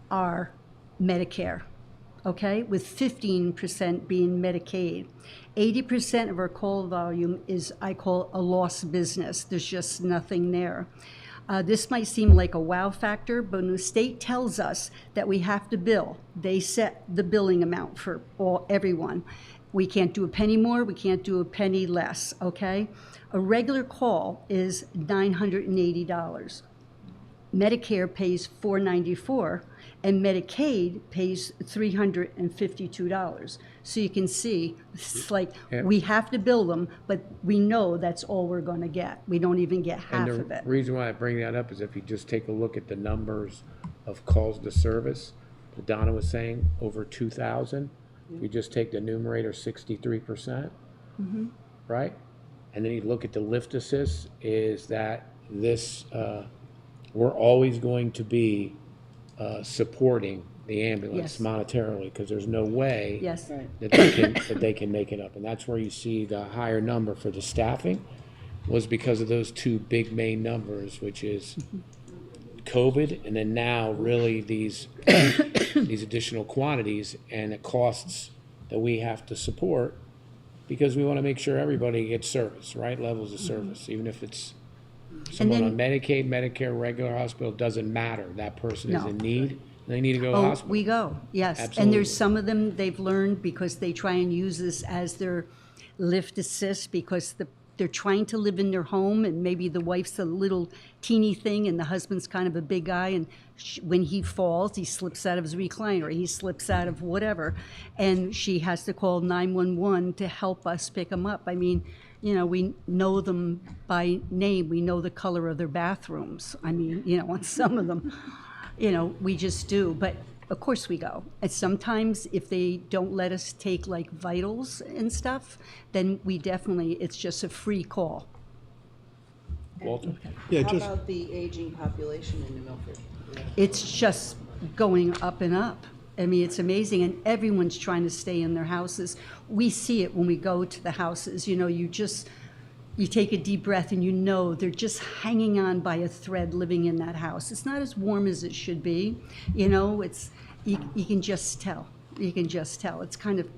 are Medicare. Okay, with 15% being Medicaid. 80% of our call volume is, I call, a lost business. There's just nothing there. This might seem like a wow factor, but when the state tells us that we have to bill, they set the billing amount for everyone. We can't do a penny more, we can't do a penny less, okay? A regular call is $980. Medicare pays $494, and Medicaid pays $352. So you can see, it's like, we have to bill them, but we know that's all we're gonna get. We don't even get half of it. And the reason why I bring that up is if you just take a look at the numbers of calls to service, that Donna was saying, over 2,000. If you just take the numerator, 63%, right? And then you look at the lift assist, is that this, we're always going to be supporting the ambulance monetarily, because there's no way that they can make it up. And that's where you see the higher number for the staffing, was because of those two big main numbers, which is COVID, and then now really these these additional quantities and the costs that we have to support, because we want to make sure everybody gets service, right? Levels of service, even if it's someone on Medicaid, Medicare, regular hospital, doesn't matter. That person is in need. They need to go to the hospital. We go, yes. Absolutely. And there's some of them they've learned because they try and use this as their lift assist, because they're trying to live in their home, and maybe the wife's a little teeny thing and the husband's kind of a big guy, and when he falls, he slips out of his recliner, he slips out of whatever, and she has to call 911 to help us pick him up. I mean, you know, we know them by name. We know the color of their bathrooms. I mean, you know, on some of them, you know, we just do. But of course we go. And sometimes if they don't let us take like vitals and stuff, then we definitely, it's just a free call. Walter? How about the aging population in New Milford? It's just going up and up. I mean, it's amazing, and everyone's trying to stay in their houses. We see it when we go to the houses. You know, you take a deep breath and you know they're just hanging on by a thread living in that house. It's not as warm as it should be. You know, you can just tell. You can just tell. It's kind of,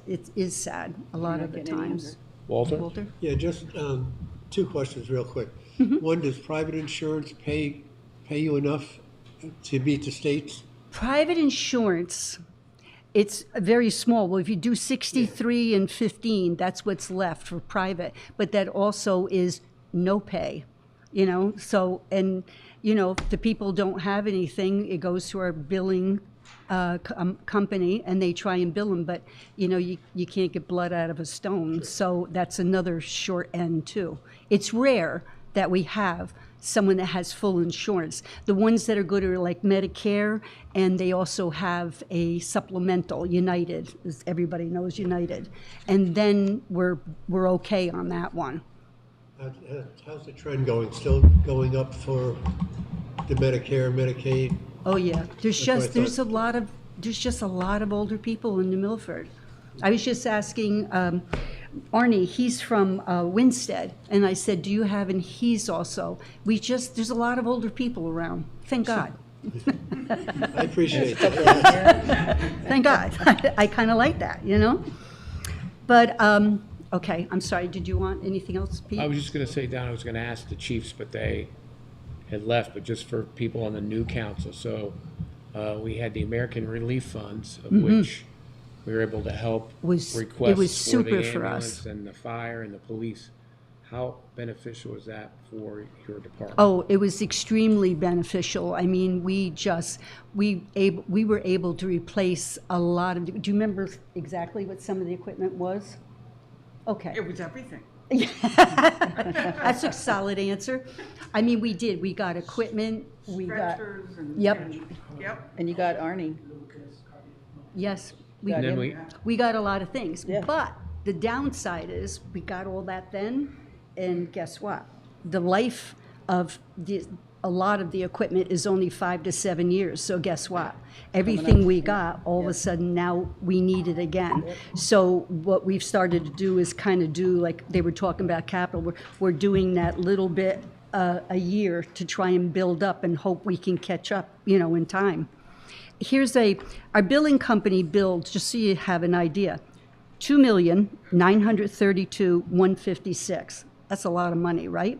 it is sad a lot of the times. Walter? Yeah, just two questions real quick. One, does private insurance pay you enough to meet the states? Private insurance, it's very small. Well, if you do 63 and 15, that's what's left for private. But that also is no pay, you know? So, and, you know, if the people don't have anything, it goes to our billing company, and they try and bill them. But, you know, you can't get blood out of a stone. So that's another short end, too. It's rare that we have someone that has full insurance. The ones that are good are like Medicare, and they also have a supplemental, United, as everybody knows United. And then we're okay on that one. How's the trend going? Still going up for the Medicare, Medicaid? Oh yeah, there's just a lot of older people in New Milford. I was just asking Arnie, he's from Winstead, and I said, do you have, and he's also, there's a lot of older people around, thank God. I appreciate that. Thank God. I kind of like that, you know? But, okay, I'm sorry, did you want anything else, Pete? I was just going to say, Don, I was going to ask the chiefs, but they had left, but just for people on the new council. So we had the American Relief Funds, of which we were able to help requests for the ambulance and the fire and the police. How beneficial was that for your department? Oh, it was extremely beneficial. I mean, we were able to replace a lot of, do you remember exactly what some of the equipment was? Okay. It was everything. That's a solid answer. I mean, we did. We got equipment. We got. Yep. And you got Arnie. Yes. We got a lot of things. Yeah. But the downside is we got all that then, and guess what? The life of a lot of the equipment is only 5 to 7 years. So guess what? Everything we got, all of a sudden now we need it again. So what we've started to do is kind of do, like they were talking about capital, we're doing that little bit a year to try and build up and hope we can catch up, you know, in time. Our billing company billed, just so you have an idea, $2,932,156. That's a lot of money, right?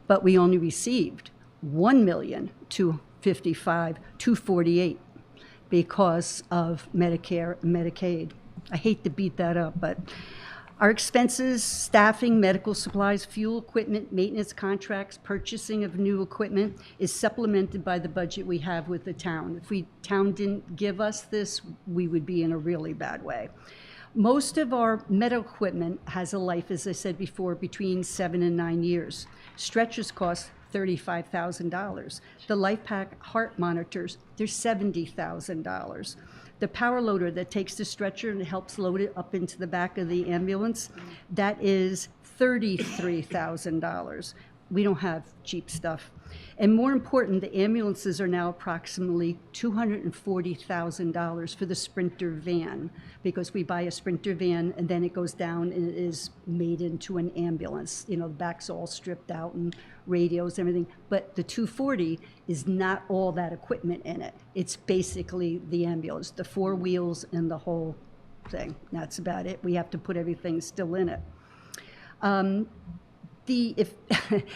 But we only received $1,255,248 because of Medicare and Medicaid. I hate to beat that up, but our expenses, staffing, medical supplies, fuel, equipment, maintenance contracts, purchasing of new equipment is supplemented by the budget we have with the town. If town didn't give us this, we would be in a really bad way. Most of our medical equipment has a life, as I said before, between 7 and 9 years. Stretchers cost $35,000. The LifePak heart monitors, they're $70,000. The power loader that takes the stretcher and helps load it up into the back of the ambulance, that is $33,000. We don't have cheap stuff. And more important, the ambulances are now approximately $240,000 for the Sprinter van, because we buy a Sprinter van and then it goes down and it is made into an ambulance. You know, the back's all stripped out and radios, everything. But the 240 is not all that equipment in it. It's basically the ambulance, the 4 wheels and the whole thing. That's about it. We have to put everything still in it. And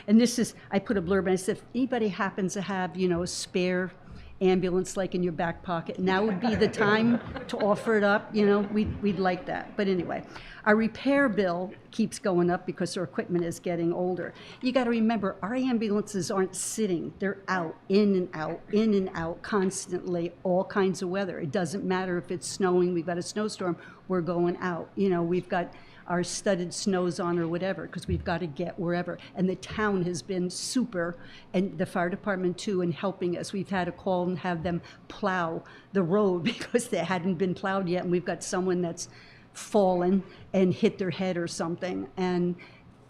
this is, I put a blurb and I said, if anybody happens to have, you know, a spare ambulance like in your back pocket. Now would be the time to offer it up, you know, we'd like that. But anyway, our repair bill keeps going up because our equipment is getting older. You got to remember, our ambulances aren't sitting. They're out, in and out constantly, all kinds of weather. It doesn't matter if it's snowing, we've got a snowstorm, we're going out. You know, we've got our studded snows on or whatever, because we've got to get wherever. And the town has been super, and the fire department too, in helping us. We've had to call and have them plow the road because they hadn't been plowed yet, and we've got someone that's fallen and hit their head or something. And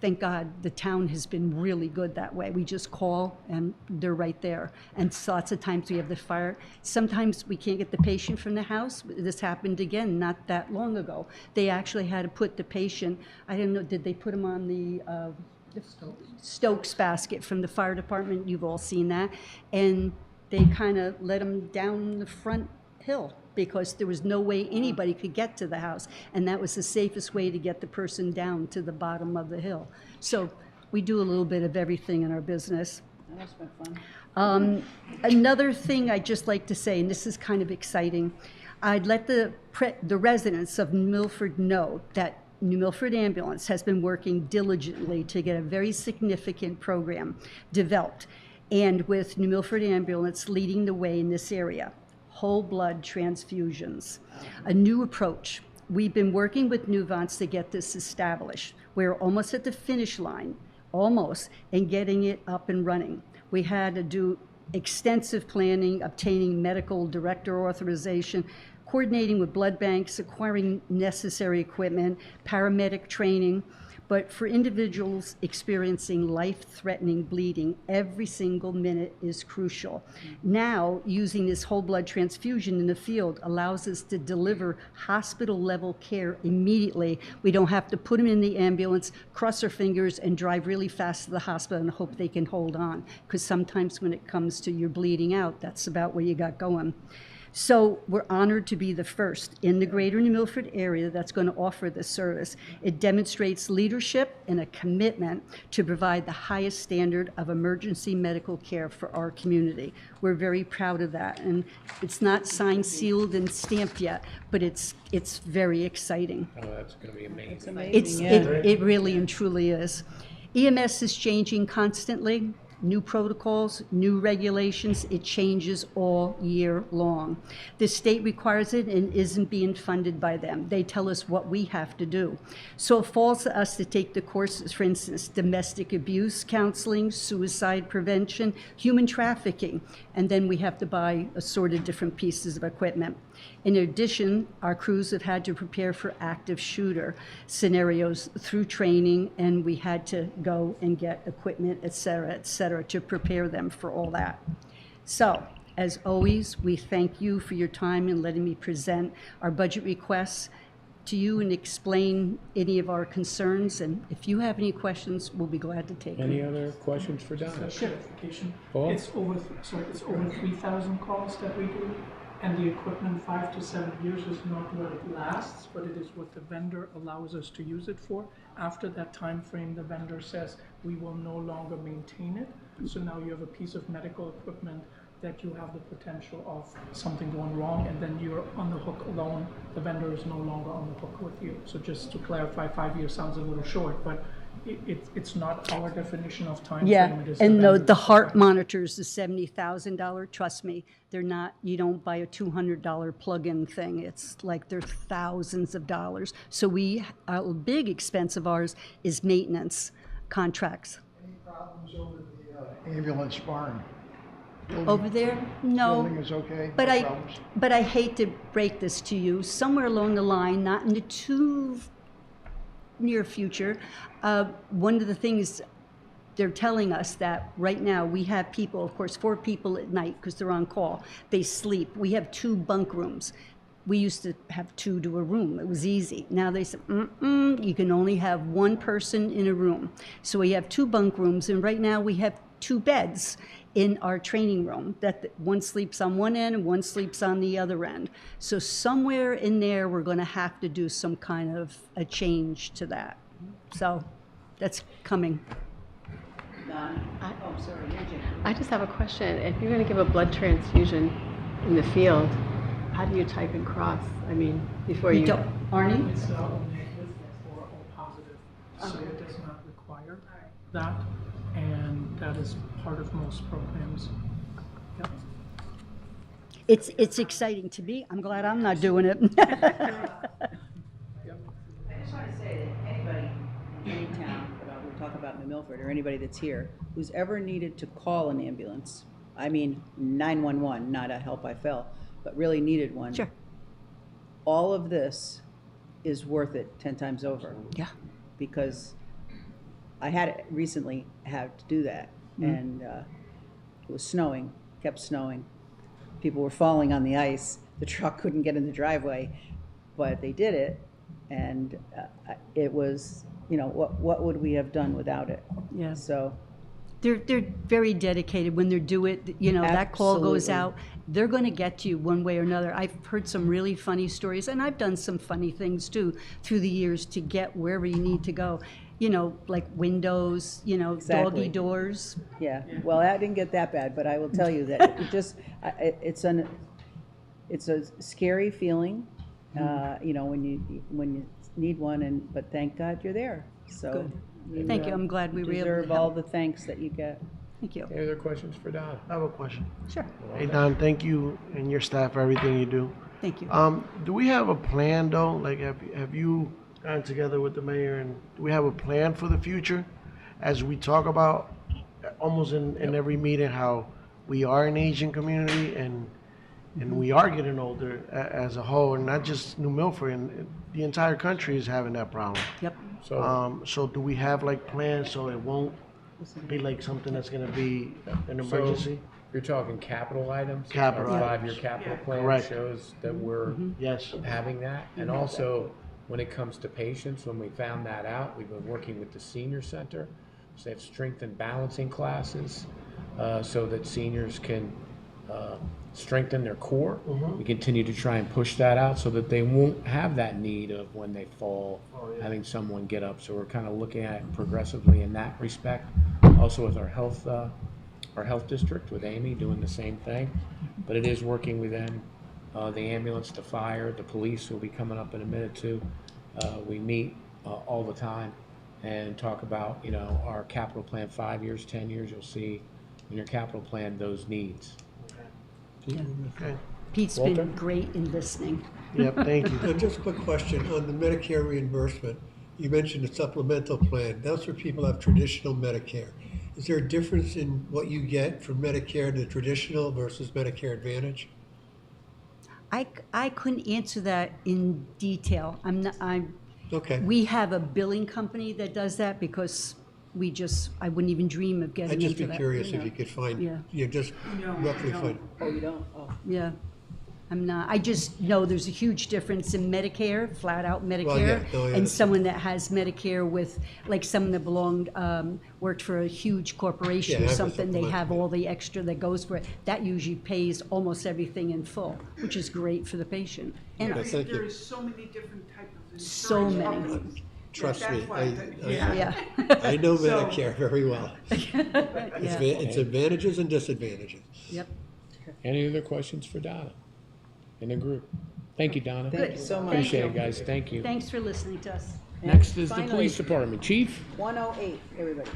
thank God the town has been really good that way. We just call and they're right there. And so lots of times we have the fire. Sometimes we can't get the patient from the house. This happened again not that long ago. They actually had to put the patient, I don't know, did they put him on the Stokes basket from the fire department? You've all seen that. And they kind of let him down the front hill because there was no way anybody could get to the house. And that was the safest way to get the person down to the bottom of the hill. So we do a little bit of everything in our business. That's been fun. Another thing I'd just like to say, and this is kind of exciting, I'd let the residents of Milford know that New Milford Ambulance has been working diligently to get a very significant program developed, and with New Milford Ambulance leading the way in this area. Whole blood transfusions, a new approach. We've been working with Nuvance to get this established. We're almost at the finish line, almost, and getting it up and running. We had to do extensive planning, obtaining medical director authorization, coordinating with blood banks, acquiring necessary equipment, paramedic training. But for individuals experiencing life-threatening bleeding, every single minute is crucial. Now, using this whole blood transfusion in the field allows us to deliver hospital-level care immediately. We don't have to put them in the ambulance, cross our fingers, and drive really fast to the hospital and hope they can hold on. Because sometimes when it comes to your bleeding out, that's about where you got going. So we're honored to be the first in the greater New Milford area that's going to offer this service. It demonstrates leadership and a commitment to provide the highest standard of emergency medical care for our community. We're very proud of that. And it's not signed, sealed, and stamped yet, but it's very exciting. Oh, that's going to be amazing. It really and truly is. EMS is changing constantly. New protocols, new regulations, it changes all year long. The state requires it and isn't being funded by them. They tell us what we have to do. So it falls to us to take the courses, for instance, domestic abuse counseling, suicide prevention, human trafficking, and then we have to buy assorted different pieces of equipment. In addition, our crews have had to prepare for active shooter scenarios through training, and we had to go and get equipment, et cetera, to prepare them for all that. So, as always, we thank you for your time in letting me present our budget requests to you and explain any of our concerns. And if you have any questions, we'll be glad to take them. Any other questions for Donna? Clarification. Paul? It's over 3,000 calls that we do, and the equipment 5 to 7 years is not what it lasts, but it is what the vendor allows us to use it for. After that time frame, the vendor says we will no longer maintain it. So now you have a piece of medical equipment that you have the potential of something going wrong, and then you're on the hook alone. The vendor is no longer on the hook with you. So just to clarify, 5 years sounds a little short, but it's not our definition of time frame. Yeah, It is and vendor's the heart time. monitors, the $70,000, trust me, they're not, you don't buy a $200 plug-in thing. It's like they're thousands of dollars. So a big expense of ours is maintenance contracts. Any problems over the ambulance barn? Building- Over there? No. Building is okay? But No problems? but I hate to break this to you. Somewhere along the line, not in the too near future, one of the things they're telling us that right now we have people, of course, 4 people at night because they're on call. They sleep. We have 2 bunk rooms. We used to have 2 to a room. It was easy. Now they said, you can only have 1 person in a room. So we have 2 bunk rooms, and right now we have 2 beds in our training room, that one sleeps on one end and one sleeps on the other end. So somewhere in there, we're going to have to do some kind of a change to that. So that's coming. I'm sorry, Jane. I just have a question. If you're going to give a blood transfusion in the field, how do you type and cross? I mean, before you... Arnie? It's only negative or positive, so it does not require that, and that is part of most programs. Yep. It's exciting to me. I'm glad I'm not doing it. I just want to say that anybody in any town, but we'll talk about New Milford, or anybody that's here, who's ever needed to call an ambulance, I mean 911, not a help I fell, but really needed one. Sure. All of this is worth it 10 times over. Yeah. Because I had recently had to do that, and it was snowing, kept snowing. People were falling on the ice. The truck couldn't get in the driveway, but they did it, and it was, you know, what would we have done without it? Yeah. So They're very dedicated when they do it. You know, that call goes Absolutely. out. They're going to get you one way or another. I've heard some really funny stories, and I've done some funny things too through the years to get wherever you need to go. You know, like windows, you know, Exactly. doggy doors. yeah, well, I didn't get that bad, but I will tell you that it just, it's a scary feeling, you know, when you need one, but thank God you're there. So Good. Thank you. I'm glad we were able to deserve all help. the thanks that you get. Thank you. Any other questions for Don? I have a question. Sure. Hey, Don, thank you and your staff for everything you do. Thank you. Do we have a plan though? Like, have you gotten together with the mayor, and do we have a plan for the future? As we talk about almost in every meeting how we are an aging community and we are getting older as a whole, and not just New Milford, and the entire country is having that problem. Yep. So do we have like plans so it won't be like something that's gonna be an emergency? You're talking capital items? Capital Our items. 5-year capital plan Correct. shows that we're Yes. having that. And also, when it comes to patients, when we found that out, we've been working with the senior center. So they have strength and balancing classes so that seniors can strengthen their core. We continue to try and push that out so that they won't have that need of when they fall, having someone get up. So we're kind of looking at it progressively in that respect. Also with our health district, with Amy doing the same thing. But it is working with them, the ambulance, the fire, the police will be coming up in a minute too. We meet all the time and talk about, you know, our capital plan, 5 years, 10 years. You'll see in your capital plan those needs. Okay. Pete's Walter? been great in listening. Yep, thank you. Just a quick question on the Medicare reimbursement. You mentioned a supplemental plan. That's where people have traditional Medicare. Is there a difference in what you get from Medicare to traditional versus Medicare Advantage? I couldn't answer that in detail. Okay. We have a billing company that does that because I wouldn't even dream of getting I'd into just that. be curious if you could find, just roughly find. Oh, you don't? Oh. Yeah. I just know there's a huge difference in Medicare, flat out Medicare, and someone that has Medicare with, like someone that worked for a huge corporation or something, they have all the extra that goes for it. That usually pays almost everything in full, which is great for the patient. And There is so many different types of insurance. so many. Trust me, Yeah. I know Medicare very well. It's advantages and disadvantages. Yep. Any other questions for Donna in the group? Thank you, Donna. Thank you so much. Appreciate it, guys. Thank you. Thanks for listening to us. And Next is the finally, police department. Chief? 108, everybody.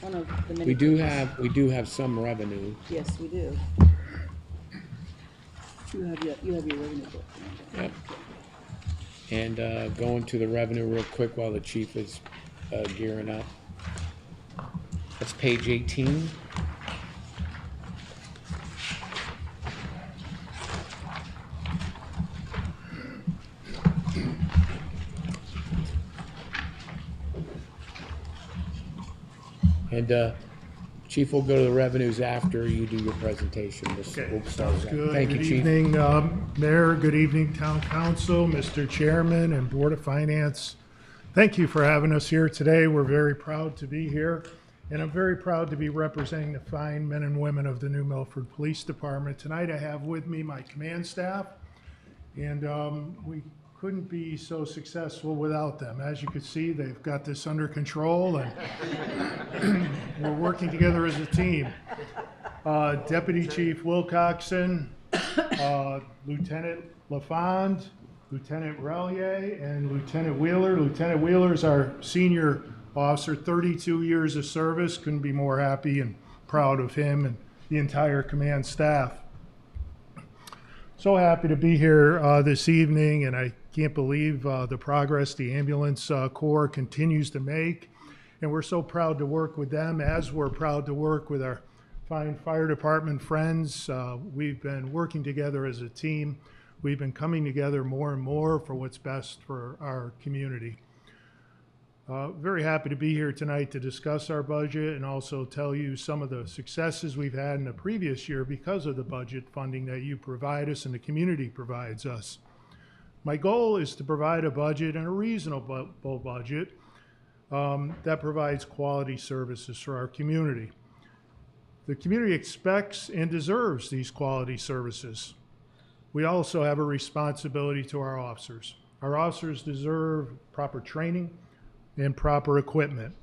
One of the many We do papers. have some revenue. Yes, we do. You have your revenue book. Yep. And going to the revenue real quick while the chief is gearing up. That's page 18. And Chief, we'll go to the revenues after you do your presentation. We'll start with that. Good. Thank you, Good Chief. evening, Mayor. Good evening, Town Council, Mr. Chairman, and Board of Finance. Thank you for having us here today. We're very proud to be here, and I'm very proud to be representing the fine men and women of the New Milford Police Department. Tonight I have with me my command staff, and we couldn't be so successful without them. As you can see, they've got this under control, and we're working together as a team. Deputy Chief Wilcoxon, Lieutenant LaFond, Lieutenant Relier, and Lieutenant Wheeler. Lieutenant Wheeler is our senior officer, 32 years of service. Couldn't be more happy and proud of him and the entire command staff. So happy to be here this evening, and I can't believe the progress the ambulance corps continues to make. And we're so proud to work with them, as we're proud to work with our fine fire department friends. We've been working together as a team. We've been coming together more and more for what's best for our community. Very happy to be here tonight to discuss our budget and also tell you some of the successes we've had in the previous year because of the budget funding that you provide us and the community provides us. My goal is to provide a budget, and a reasonable budget, that provides quality services for our community. The community expects and deserves these quality services. We also have a responsibility to our officers. Our officers deserve proper training and proper equipment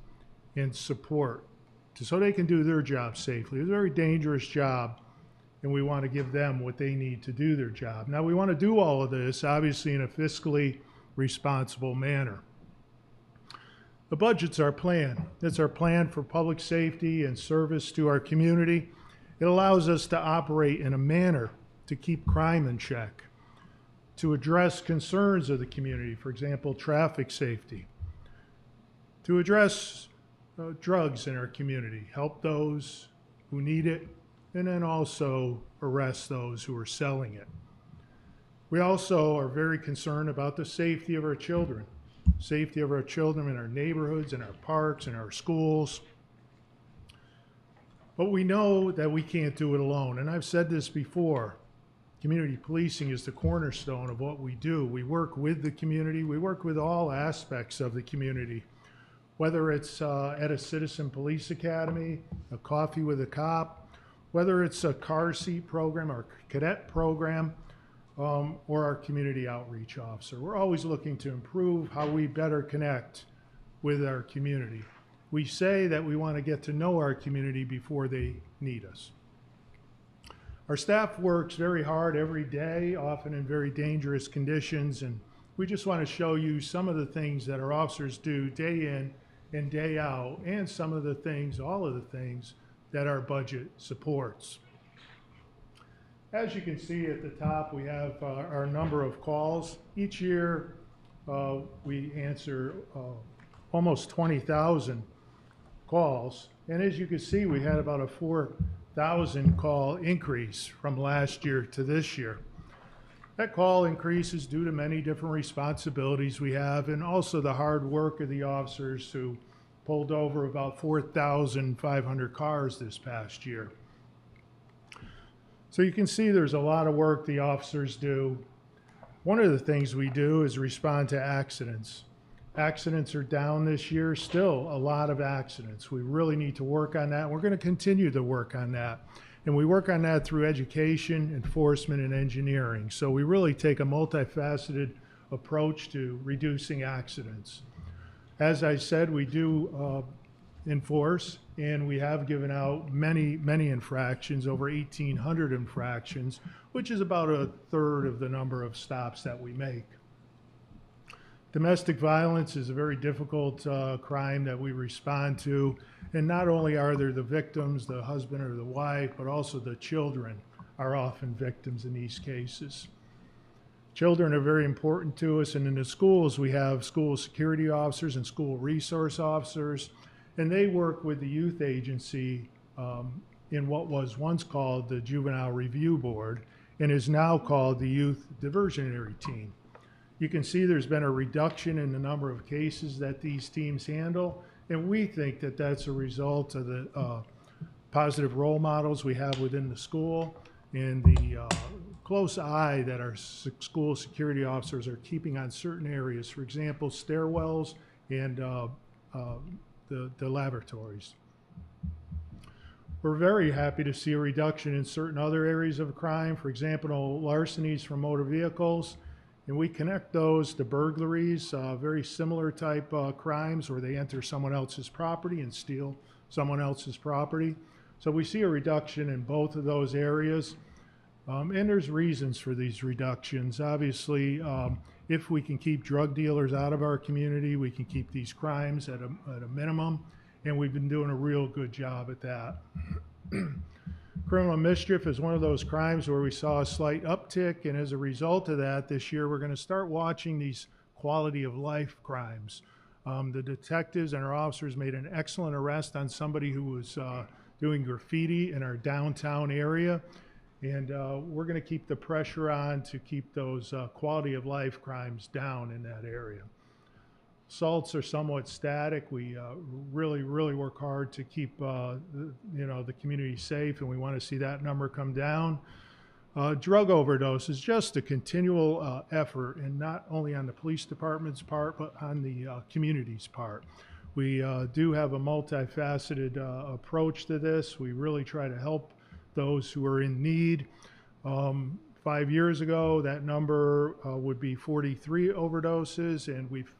and support so they can do their job safely. It's a very dangerous job, and we want to give them what they need to do their job. Now, we want to do all of this, obviously, in a fiscally responsible manner. The budget's our plan. It's our plan for public safety and service to our community. It allows us to operate in a manner to keep crime in check, to address concerns of the community, for example, traffic safety, to address drugs in our community, help those who need it, and then also arrest those who are selling it. We also are very concerned about the safety of our children in our neighborhoods, in our parks, in our schools. But we know that we can't do it alone, and I've said this before. Community policing is the cornerstone of what we do. We work with the community. We work with all aspects of the community, whether it's at a citizen police academy, a coffee with a cop, whether it's a car seat program or cadet program, or our community outreach officer. We're always looking to improve how we better connect with our community. We say that we want to get to know our community before they need us. Our staff works very hard every day, often in very dangerous conditions, and we just want to show you some of the things that our officers do day in and day out, and some of the things, all of the things, that our budget supports. As you can see at the top, we have our number of calls. Each year, we answer almost 20,000 calls, and as you can see, we had about a 4,000 call increase from last year to this year. That call increase is due to many different responsibilities we have, and also the hard work of the officers who pulled over about 4,500 cars this past year. So you can see there's a lot of work the officers do. One of the things we do is respond to accidents. Accidents are down this year, still a lot of accidents. We really need to work on that. We're going to continue to work on that. And we work on that through education, enforcement, and engineering. So we really take a multifaceted approach to reducing accidents. As I said, we do enforce, and we have given out many infractions, over 1,800 infractions, which is about a third of the number of stops that we make. Domestic violence is a very difficult crime that we respond to, and not only are there the victims, the husband or the wife, but also the children are often victims in these cases. Children are very important to us, and in the schools we have school security officers and school resource officers, and they work with the youth agency in what was once called the Juvenile Review Board and is now called the Youth Diversionary Team. You can see there's been a reduction in the number of cases that these teams handle, and we think that that's a result of the positive role models we have within the school and the close eye that our school security officers are keeping on certain areas, for example, stairwells and the lavatories. We're very happy to see a reduction in certain other areas of crime, for example, larcenies from motor vehicles And we connect those to burglaries, very similar type crimes where they enter someone else's property and steal someone else's property. So we see a reduction in both of those areas. And there's reasons for these reductions. Obviously, if we can keep drug dealers out of our community, we can keep these crimes at a minimum, and we've been doing a real good job at that. Criminal mischief is one of those crimes where we saw a slight uptick, and as a result of that, this year we're going to start watching these quality of life crimes. The detectives and our officers made an excellent arrest on somebody who was doing graffiti in our downtown area, and we're going to keep the pressure on to keep those quality of life crimes down in that area. Assaults are somewhat static. We really work hard to keep the community safe, and we want to see that number come down. Drug overdose is just a continual effort, and not only on the police department's part, but on the community's part. We do have a multifaceted approach to this. We really try to help those who are in need. 5 years ago, that number would be 43 overdoses, and we've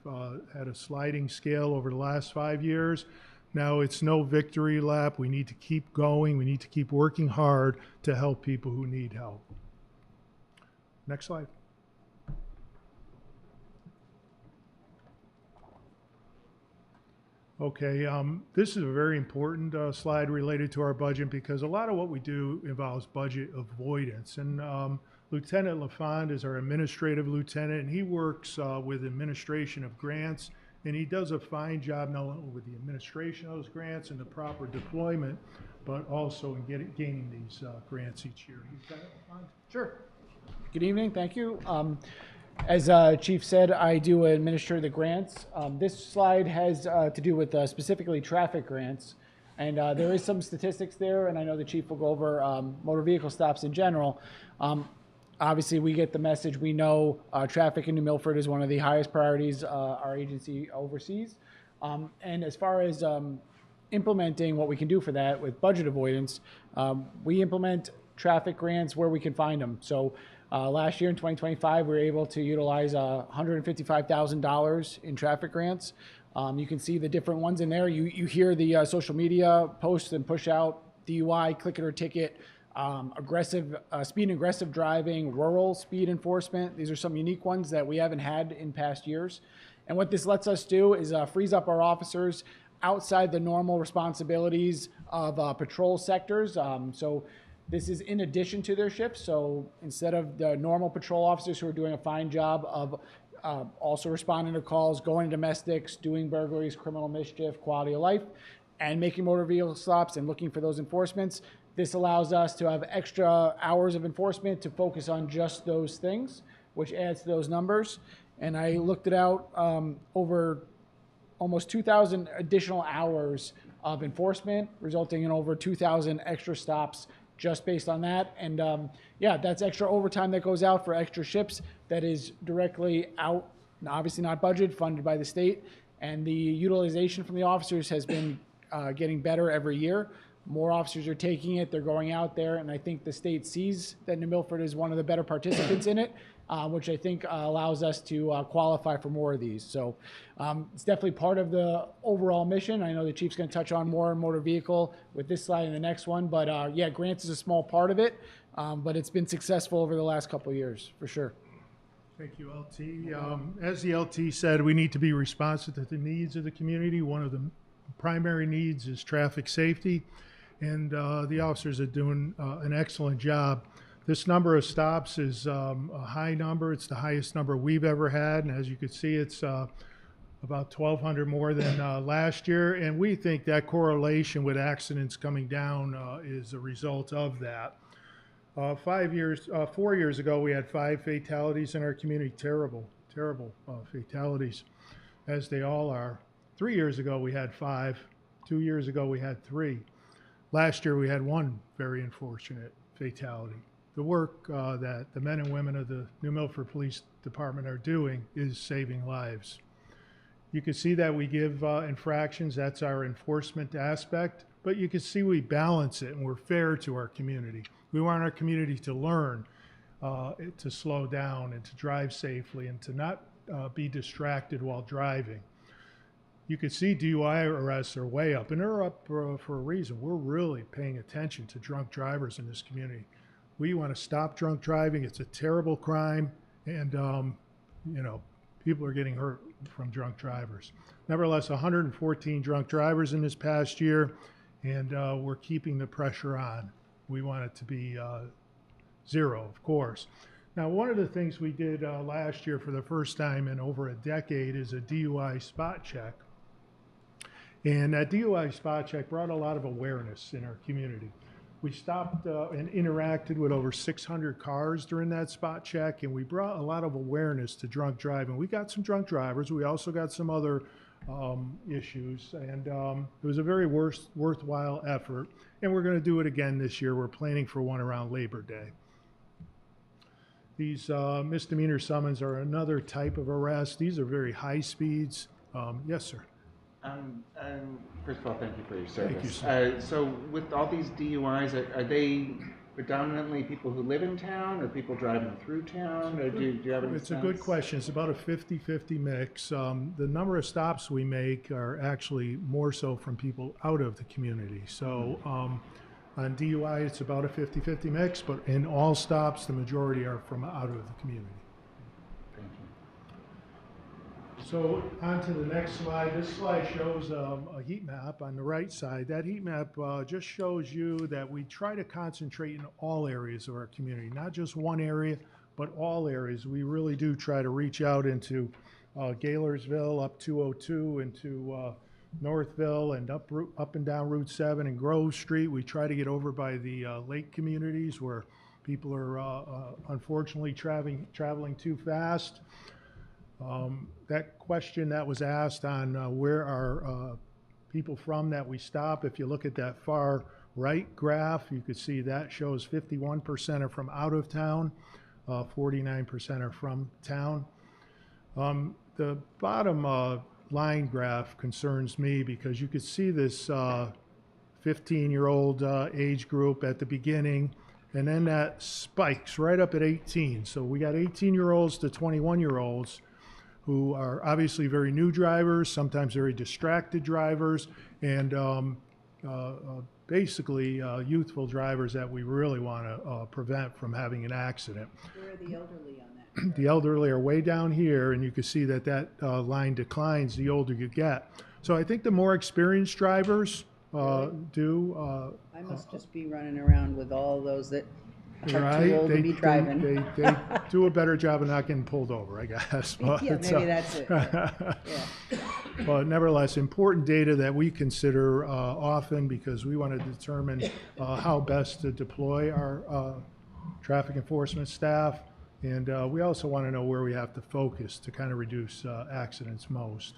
had a sliding scale over the last 5 years. Now it's no victory lap. We need to keep going. We need to keep working hard to help people who need help. Next slide. Okay, this is a very important slide related to our budget because a lot of what we do involves budget avoidance. And Lieutenant LaFond is our administrative lieutenant, and he works with administration of grants, and he does a fine job not only with the administration of those grants and the proper deployment, but also in gaining these grants each year. Lieutenant LaFond? Sure. Good evening, thank you. As Chief said, I do administer the grants. This slide has to do with specifically traffic grants, and there is some statistics there, and I know the Chief will go over motor vehicle stops in general. Obviously, we get the message. We know traffic in New Milford is one of the highest priorities our agency oversees. And as far as implementing what we can do for that with budget avoidance, we implement traffic grants where we can find them. So last year in 2025, we were able to utilize $155,000 in traffic grants. You can see the different ones in there. You hear the social media posts and push out DUI, click it or ticket, aggressive speed and aggressive driving, rural speed enforcement. These are some unique ones that we haven't had in past years. And what this lets us do is frees up our officers outside the normal responsibilities of patrol sectors. So this is in addition to their shifts. So instead of the normal patrol officers who are doing a fine job of also responding to calls, going to domestics, doing burglaries, criminal mischief, quality of life, and making motor vehicle stops and looking for those enforcements, this allows us to have extra hours of enforcement to focus on just those things, which adds to those numbers. And I looked it out, over almost 2,000 additional hours of enforcement, resulting in over 2,000 extra stops just based on that. And yeah, that's extra overtime that goes out for extra shifts that is directly out, obviously not budgeted, funded by the state. And the utilization from the officers has been getting better every year. More officers are taking it, they're going out there, and I think the state sees that New Milford is one of the better participants in it, which I think allows us to qualify for more of these. So it's definitely part of the overall mission. I know the Chief's going to touch on more motor vehicle with this slide and the next one, but yeah, grants is a small part of it, but it's been successful over the last couple of years, for sure. Thank you, LT. As the LT said, we need to be responsive to the needs of the community. One of the primary needs is traffic safety, and the officers are doing an excellent job. This number of stops is a high number. It's the highest number we've ever had, and as you can see, it's about 1,200 more than last year, and we think that correlation with accidents coming down is a result of that. 4 years ago, we had 5 fatalities in our community. Terrible fatalities, as they all are. 3 years ago, we had 5. 2 years ago, we had 3. Last year, we had 1 very unfortunate fatality. The work that the men and women of the New Milford Police Department are doing is saving lives. You can see that we give infractions. That's our enforcement aspect. But you can see we balance it, and we're fair to our community. We want our community to learn. to slow down and to drive safely and to not be distracted while driving. You can see DUI arrests are way up, and they're up for a reason. We're really paying attention to drunk drivers in this community. We want to stop drunk driving. It's a terrible crime, and you know, people are getting hurt from drunk drivers. Nevertheless, 114 drunk drivers in this past year, and we're keeping the pressure on. We want it to be 0, of course. Now, one of the things we did last year for the first time in over a decade is a DUI spot check. And that DUI spot check brought a lot of awareness in our community. We stopped and interacted with over 600 cars during that spot check, and we brought a lot of awareness to drunk driving. We got some drunk drivers. We also got some other issues, and it was a very worthwhile effort, and we're going to do it again this year. We're planning for one around Labor Day. These misdemeanor summons are another type of arrest. These are very high speeds. Yes, sir. First of all, thank you for your service. Thank you, sir. So with all these DUIs, are they predominantly people who live in town or people driving through town? Or do you have any It's sense? a good question. It's about a 50-50 mix. The number of stops we make are actually more so from people out of the community. So on DUI, it's about a 50-50 mix, but in all stops, the majority are from out of the community. Thank you. So on to the next slide. This slide shows a heat map on the right side. That heat map just shows you that we try to concentrate in all areas of our community, not just one area, but all areas. We really do try to reach out into Gaylersville, up 202, into Northville, and up and down Route 7 and Grove Street. We try to get over by the lake communities where people are unfortunately traveling too fast. That question that was asked on where are people from that we stop, if you look at that far right graph, you could see that shows 51% are from out of town, 49% are from town. The bottom line graph concerns me because you could see this 15-year-old age group at the beginning, and then that spikes right up at 18. So we got 18-year-olds to 21-year-olds who are obviously very new drivers, sometimes very distracted drivers, and basically youthful drivers that we really want to prevent from having an accident. Where are the elderly on that? The elderly are way down here, and you can see that that line declines the older you get. So I think the more experienced drivers do. I must just be running around with all those that are Right, too old to be driving. they do a better job of not getting pulled over, I guess. But, Yeah, maybe that's it. Yeah. But nevertheless, important data that we consider often because we want to determine how best to deploy our traffic enforcement staff. And we also want to know where we have to focus to kind of reduce accidents most.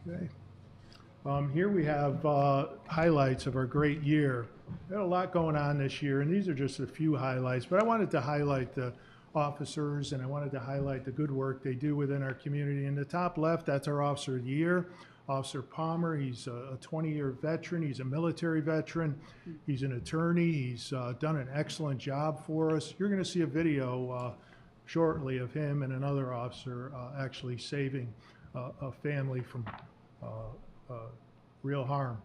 Okay. Here we have highlights of our great year. We had a lot going on this year, and these are just a few highlights, but I wanted to highlight the officers, and I wanted to highlight the good work they do within our community. In the top left, that's our Officer of the Year, Officer Palmer. He's a 20-year veteran. He's a military veteran. He's an attorney. He's done an excellent job for us. You're going to see a video shortly of him and another officer actually saving a family from real harm.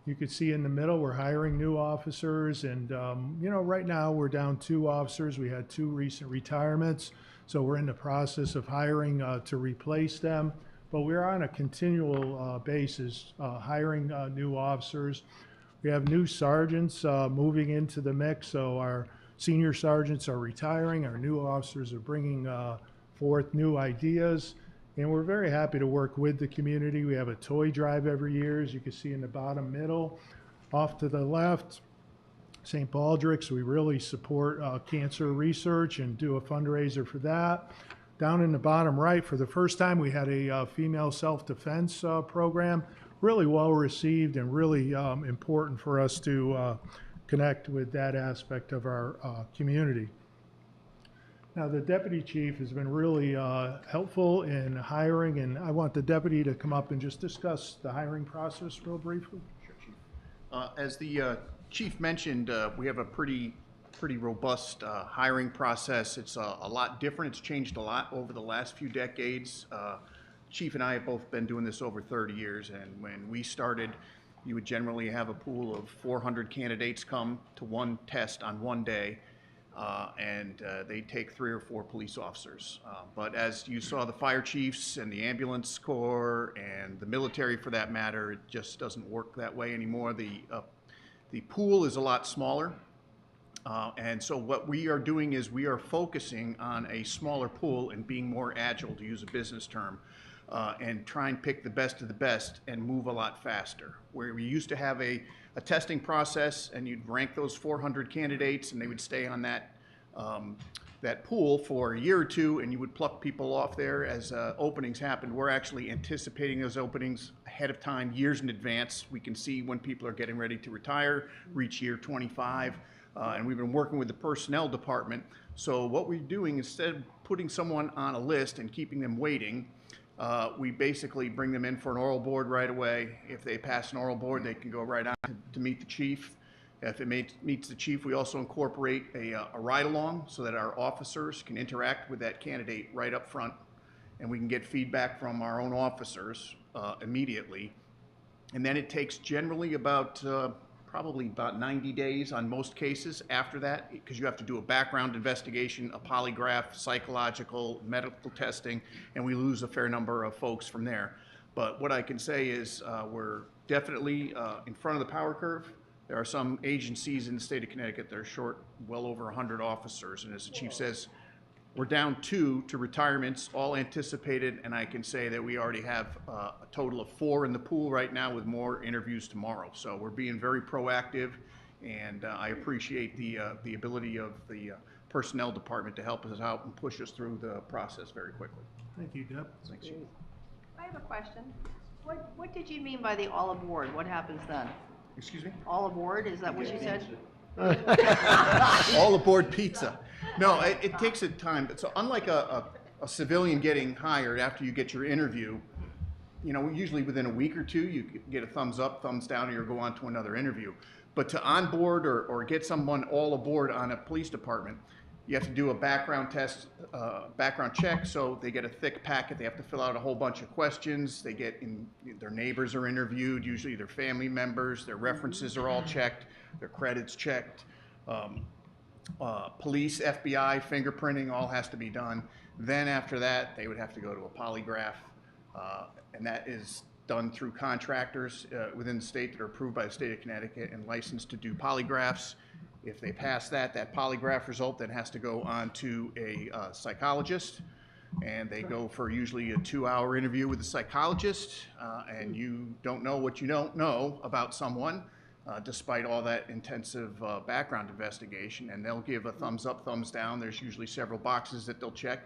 You can see in the middle, we're hiring new officers, and you know, right now we're down 2 officers. We had 2 recent retirements, so we're in the process of hiring to replace them. But we're on a continual basis hiring new officers. We have new sergeants moving into the mix, so our senior sergeants are retiring. Our new officers are bringing forth new ideas. And we're very happy to work with the community. We have a toy drive every year, as you can see in the bottom middle. Off to the left, St. Baldrick's, we really support cancer research and do a fundraiser for that. Down in the bottom right, for the first time, we had a female self-defense program, really well received and really important for us to connect with that aspect of our community. Now, the deputy chief has been really helpful in hiring, and I want the deputy to come up and just discuss the hiring process real briefly. As the Chief mentioned, we have a pretty robust hiring process. It's a lot different. It's changed a lot over the last few decades. Chief and I have both been doing this over 30 years, and when we started, you would generally have a pool of 400 candidates come to one test on one day, and they take 3 or 4 police officers. But as you saw, the fire chiefs and the ambulance corps and the military, for that matter, it just doesn't work that way anymore. The pool is a lot smaller. And so what we are doing is we are focusing on a smaller pool and being more agile, to use a business term, and try and pick the best of the best and move a lot faster. Where we used to have a testing process and you'd rank those 400 candidates and they would stay on that pool for a year or 2, and you would pluck people off there as openings happened. We're actually anticipating those openings ahead of time, years in advance. We can see when people are getting ready to retire, reach year 25. And we've been working with the personnel department. So what we're doing, instead of putting someone on a list and keeping them waiting, we basically bring them in for an oral board right away. If they pass an oral board, they can go right on to meet the chief. If it meets the chief, we also incorporate a ride-along so that our officers can interact with that candidate right up front, and we can get feedback from our own officers immediately. And then it takes generally probably about 90 days on most cases after that, because you have to do a background investigation, a polygraph, psychological, medical testing, and we lose a fair number of folks from there. But what I can say is we're definitely in front of the power curve. There are some agencies in the state of Connecticut that are short well over 100 officers, and as the chief says, we're down 2 to retirements, all anticipated, and I can say that we already have a total of 4 in the pool right now with more interviews tomorrow. So we're being very proactive, and I appreciate the ability of the personnel department to help us out and push us through the process very quickly. Thank you, Deb. Thanks. I have a question. What did you mean by the all aboard? What happens then? Excuse me? All aboard, is that what you said? All aboard pizza. No, it takes a time. So unlike a civilian getting hired after you get your interview, you know, usually within a week or 2, you get a thumbs up, thumbs down, or you go on to another interview. But to onboard or get someone all aboard on a police department, you have to do a background test, background check. So they get a thick packet. They have to fill out a whole bunch of questions. Their neighbors are interviewed, usually their family members. Their references are all checked. Their credits checked. Police, FBI, fingerprinting, all has to be done. Then after that, they would have to go to a polygraph, and that is done through contractors within the state that are approved by the state of Connecticut and licensed to do polygraphs. If they pass that polygraph result then has to go on to a psychologist, and they go for usually a 2-hour interview with the psychologist, and you don't know what you don't know about someone, despite all that intensive background investigation, and they'll give a thumbs up, thumbs down. There's usually several boxes that they'll check,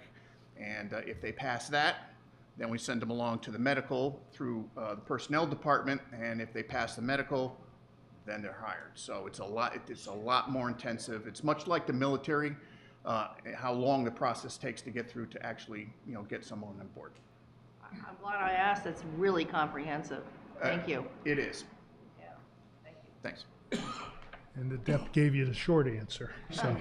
and if they pass that, then we send them along to the medical through the personnel department, and if they pass the medical, then they're hired. So it's a lot more intensive. It's much like the military, how long the process takes to get through to actually, get someone on board. I'm glad I asked. It's really comprehensive. Thank you. It is. Yeah. Thank you. Thanks. And the DEP gave you the short answer. So,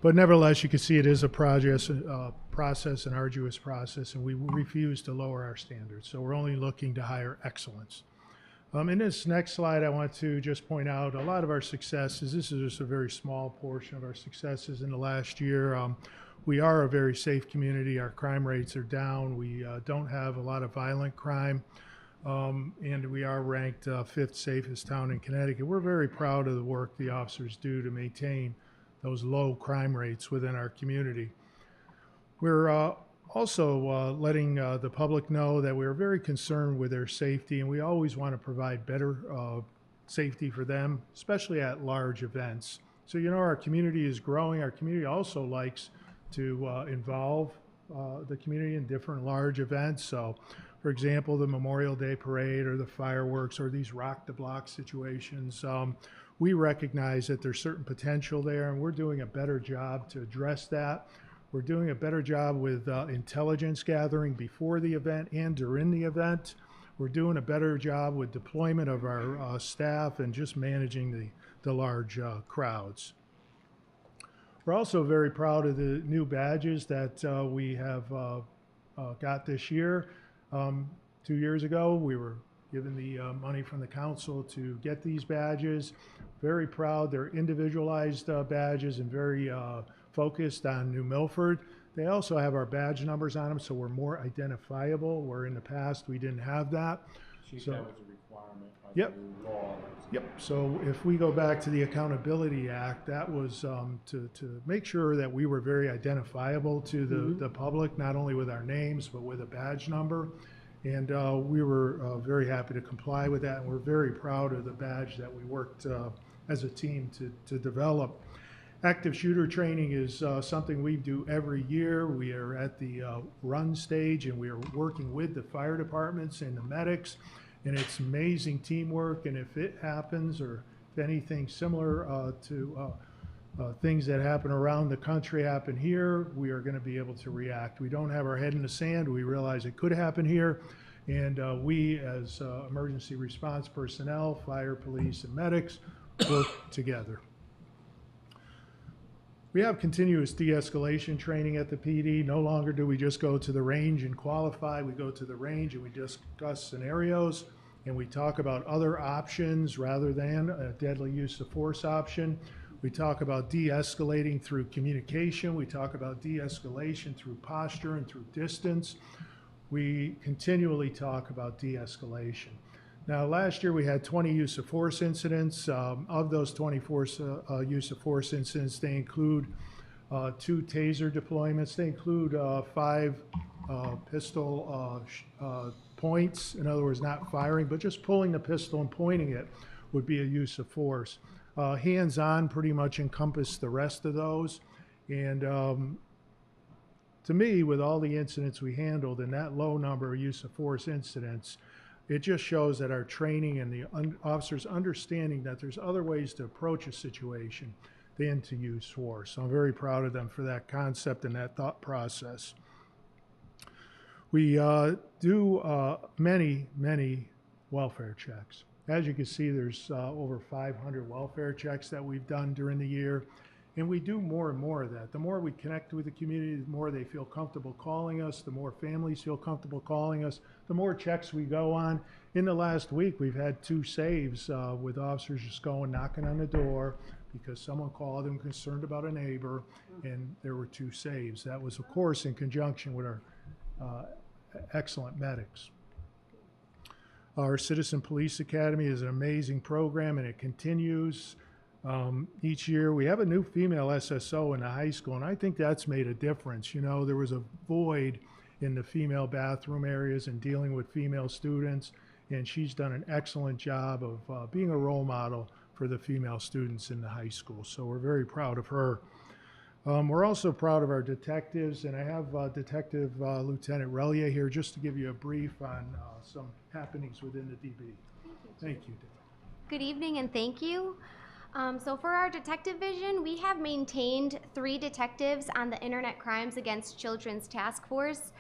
but nevertheless, you can see it is a process, an arduous process, and we refuse to lower our standards. So we're only looking to hire excellence. In this next slide, I want to just point out a lot of our successes. This is just a very small portion of our successes in the last year. We are a very safe community. Our crime rates are down. We don't have a lot of violent crime. And we are ranked 5th safest town in Connecticut. We're very proud of the work the officers do to maintain those low crime rates within our community. We're also letting the public know that we're very concerned with their safety, and we always want to provide better safety for them, especially at large events. So, our community is growing. Our community also likes to involve the community in different large events. So, for example, the Memorial Day Parade or the fireworks or these rock the block situations, we recognize that there's certain potential there, and we're doing a better job to address that. We're doing a better job with intelligence gathering before the event and during the event. we're doing a better job with deployment of our staff and just managing the large crowds. We're also very proud of the new badges that we have got this year. 2 years ago, we were given the money from the council to get these badges. Very proud. They're individualized badges and very focused on New Milford. They also have our badge numbers on them, so we're more identifiable, where in the past we didn't have that. Chief, So, that was a requirement by Yep. the new law. Yep, so if we go back to the Accountability Act, that was to make sure that we were very identifiable to the public, not only with our names, but with a badge number. And we were very happy to comply with that, and we're very proud of the badge that we worked as a team to develop. Active shooter training is something we do every year. We are at the run stage, and we are working with the fire departments and the medics, and it's amazing teamwork. And if it happens, or if anything similar to things that happen around the country happen here, we are going to be able to react. We don't have our head in the sand. We realize it could happen here, and we as emergency response personnel, fire, police, and medics work together. We have continuous de-escalation training at the PD. No longer do we just go to the range and qualify. We go to the range and we discuss scenarios, and we talk about other options rather than a deadly use of force option. We talk about de-escalating through communication. We talk about de-escalation through posture and through distance. We continually talk about de-escalation. Now, last year we had 20 use of force incidents. Of those 24 use of force incidents, they include 2 taser deployments. They include 5 pistol points. In other words, not firing, but just pulling the pistol and pointing it would be a use of force. Hands-on pretty much encompass the rest of those. And to me, with all the incidents we handled and that low number of use of force incidents, it just shows that our training and the officers understanding that there's other ways to approach a situation than to use force. So I'm very proud of them for that concept and that thought process. We do many, many welfare checks. As you can see, there's over 500 welfare checks that we've done during the year, and we do more and more of that. The more we connect with the community, the more they feel comfortable calling us, the more families feel comfortable calling us, the more checks we go on. In the last week, we've had 2 saves with officers just going knocking on the door because someone called them concerned about a neighbor, and there were 2 saves. That was, of course, in conjunction with our excellent medics. Our Citizen Police Academy is an amazing program, and it continues. Each year we have a new female SSO in the high school, and I think that's made a difference. You know, there was a void in the female bathroom areas and dealing with female students, and she's done an excellent job of being a role model for the female students in the high school. So we're very proud of her. We're also proud of our detectives, and I have Detective Lieutenant Relia here just to give you a brief on some happenings within the DB. Thank you. Good evening and thank you. So for our detective vision, we have maintained 3 detectives on the Internet Crimes Against Children's Task Force,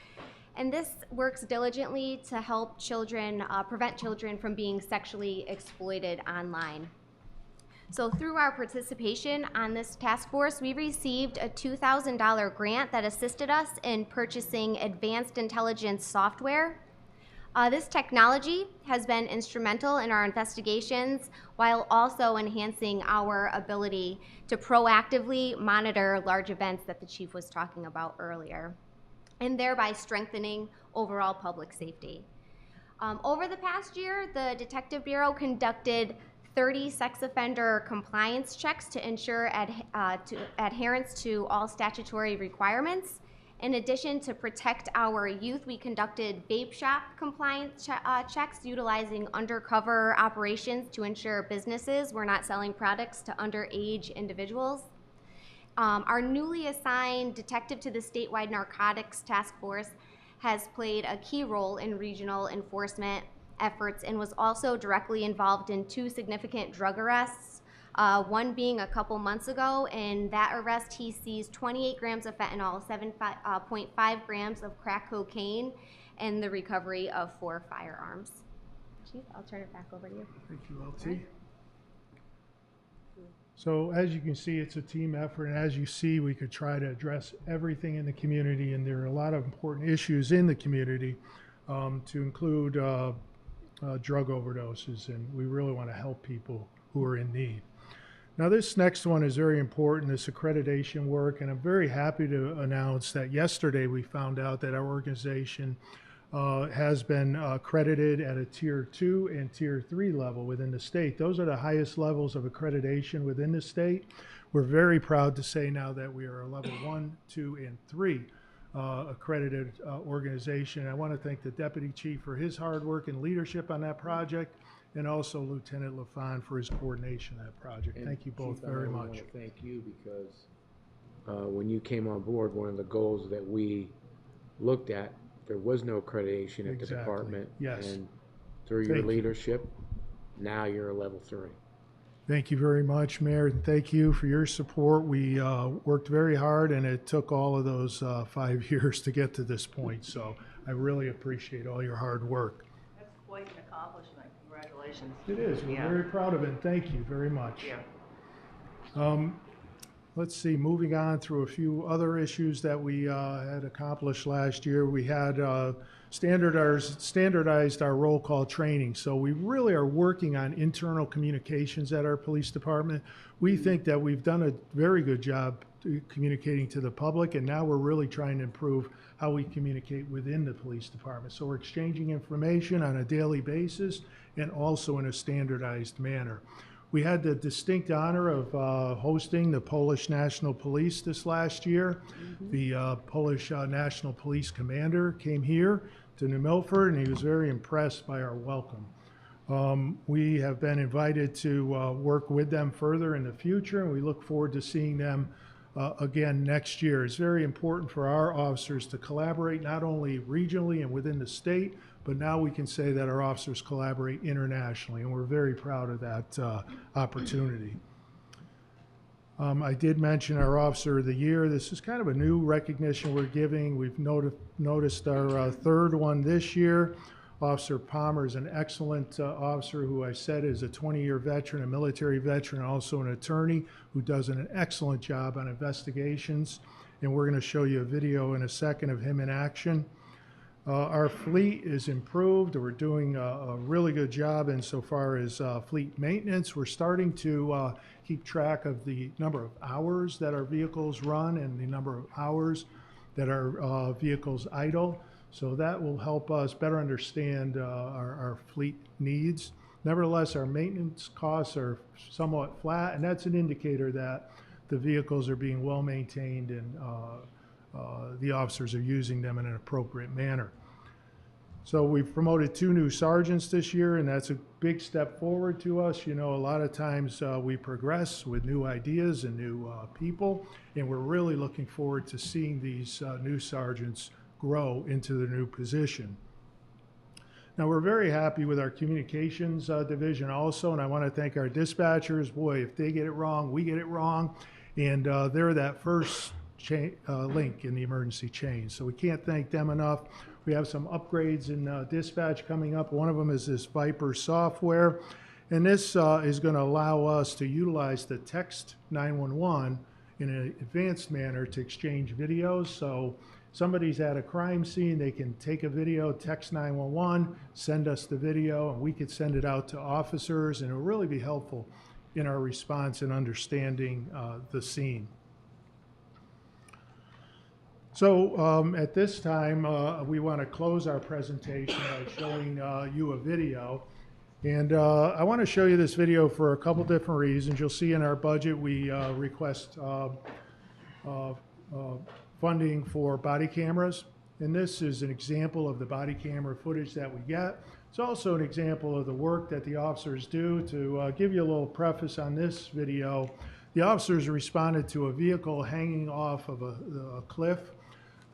and this works diligently to help children, prevent children from being sexually exploited online. So through our participation on this task force, we received a $2,000 grant that assisted us in purchasing advanced intelligence software. This technology has been instrumental in our investigations while also enhancing our ability to proactively monitor large events that the chief was talking about earlier, and thereby strengthening overall public safety. Over the past year, the Detective Bureau conducted 30 sex offender compliance checks to ensure adherence to all statutory requirements. In addition, to protect our youth, we conducted vape shop compliance checks utilizing undercover operations to ensure businesses were not selling products to underage individuals. Our newly assigned detective to the statewide narcotics task force has played a key role in regional enforcement efforts and was also directly involved in 2 significant drug arrests. One being a couple months ago. In that arrest, he seized 28 grams of fentanyl, 7.5 grams of crack cocaine, and the recovery of 4 firearms. Chief, I'll turn it back over to you. Thank you, LT. So as you can see, it's a team effort, and as you see, we could try to address everything in the community, and there are a lot of important issues in the community, to include drug overdoses, and we really want to help people who are in need. Now, this next one is very important, this accreditation work, and I'm very happy to announce that yesterday we found out that our organization has been accredited at a Tier 2 and Tier 3 level within the state. Those are the highest levels of accreditation within the state. We're very proud to say now that we are a level 1, 2, and 3 accredited organization. I want to thank the Deputy Chief for his hard work and leadership on that project, and also Lieutenant LaFon for his coordination of that project. And Thank you both Chief, very I much. want to thank you because when you came on board, one of the goals that we looked at, there was no accreditation at the department. Yes. And through your leadership, now you're a level 3. Thank you very much, Mayor, and thank you for your support. We worked very hard, and it took all of those 5 years to get to this point. So I really appreciate all your hard work. That's quite an accomplishment. Congratulations. It is. We're very proud of it. And thank you very much. Yeah. Let's see, moving on through a few other issues that we had accomplished last year. We had standardized our roll call training. So we really are working on internal communications at our police department. We think that we've done a very good job communicating to the public, and now we're really trying to improve how we communicate within the police department. So we're exchanging information on a daily basis and also in a standardized manner. We had the distinct honor of hosting the Polish National Police this last year. The Polish National Police Commander came here to New Milford, and he was very impressed by our welcome. We have been invited to work with them further in the future, and we look forward to seeing them again next year. It's very important for our officers to collaborate not only regionally and within the state, but now we can say that our officers collaborate internationally, and we're very proud of that opportunity. I did mention our Officer of the Year. This is kind of a new recognition we're giving. We've noticed our third one this year. Officer Palmer is an excellent officer who I said is a 20-year veteran, a military veteran, also an attorney who does an excellent job on investigations. And we're going to show you a video in a second of him in action. Our fleet is improved. We're doing a really good job insofar as fleet maintenance. We're starting to keep track of the number of hours that our vehicles run and the number of hours that our vehicles idle. So that will help us better understand our fleet needs. Nevertheless, our maintenance costs are somewhat flat, and that's an indicator that the vehicles are being well maintained and the officers are using them in an appropriate manner. So we've promoted 2 new sergeants this year, and that's a big step forward to us. You know, a lot of times we progress with new ideas and new people, and we're really looking forward to seeing these new sergeants grow into the new position. Now, we're very happy with our communications division also, and I want to thank our dispatchers. Boy, if they get it wrong, we get it wrong, and they're that first link in the emergency chain. So we can't thank them enough. We have some upgrades in dispatch coming up. One of them is this Viper software, and this is going to allow us to utilize the text 911 in an advanced manner to exchange videos. So somebody's at a crime scene, they can take a video, text 911, send us the video, and we could send it out to officers, and it'll really be helpful in our response and understanding the scene. So at this time, we want to close our presentation by showing you a video. And I want to show you this video for a couple different reasons. You'll see in our budget we request funding for body cameras. And this is an example of the body camera footage that we get. It's also an example of the work that the officers do. To give you a little preface on this video, the officers responded to a vehicle hanging off of a cliff.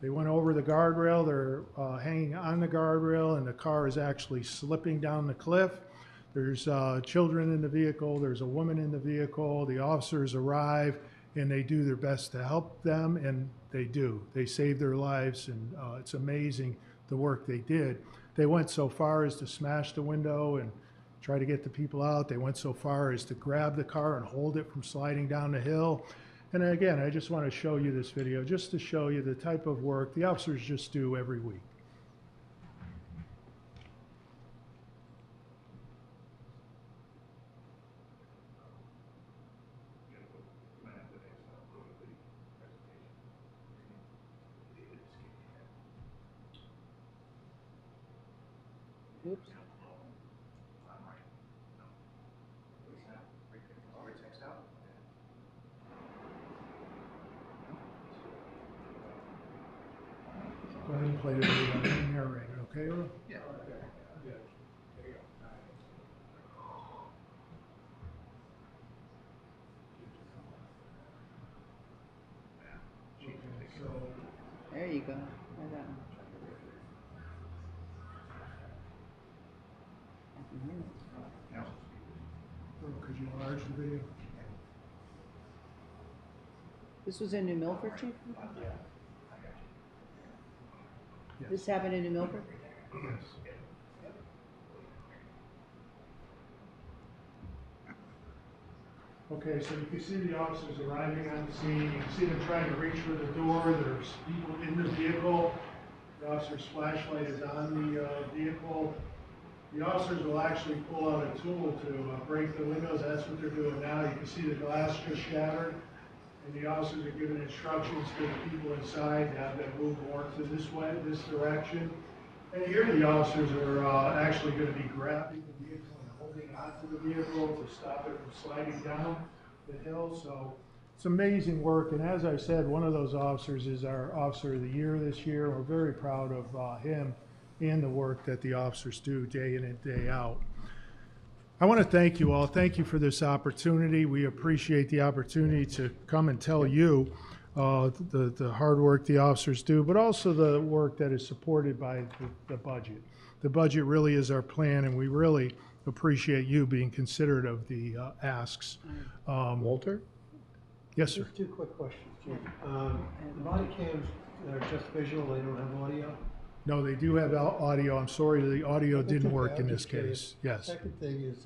They went over the guardrail, they're hanging on the guardrail, and the car is actually slipping down the cliff. There's children in the vehicle, there's a woman in the vehicle. The officers arrive and they do their best to help them, and they do. They save their lives, and it's amazing the work they did. They went so far as to smash the window and try to get the people out. They went so far as to grab the car and hold it from sliding down the hill. And again, I just want to show you this video just to show you the type of work the officers just do every week. Oops. Go ahead and play the video and narrate it, okay, Earl? Yeah. There you go. Try that one. I can hear it. Earl, could you enlarge the video? This was in New Milford, Chief? Yes. This happened in New Milford? Yes. Okay, so you can see the officers arriving on the scene. You can see them trying to reach for the door. There's people in the vehicle. The officer's flashlight is on the vehicle. The officers will actually pull out a tool to break the windows. That's what they're doing now. You can see the glass just shattered. And the officers are giving instructions to the people inside to have them move more to this way, this direction. And here the officers are actually going to be grabbing the vehicle and holding onto the vehicle to stop it from sliding down the hill. So it's amazing work. And as I said, one of those officers is our Officer of the Year this year. We're very proud of him and the work that the officers do day in and day out. I want to thank you all. Thank you for this opportunity. We appreciate the opportunity to come and tell you the hard work the officers do, but also the work that is supported by the budget. The budget really is our plan, and we really appreciate you being considerate of the asks. Walter? Yes, sir. Just two quick questions, Chief. The body cams are just visual, they don't have audio? No, they do have audio. I'm sorry, the audio didn't work in this case. Yes. Second thing is,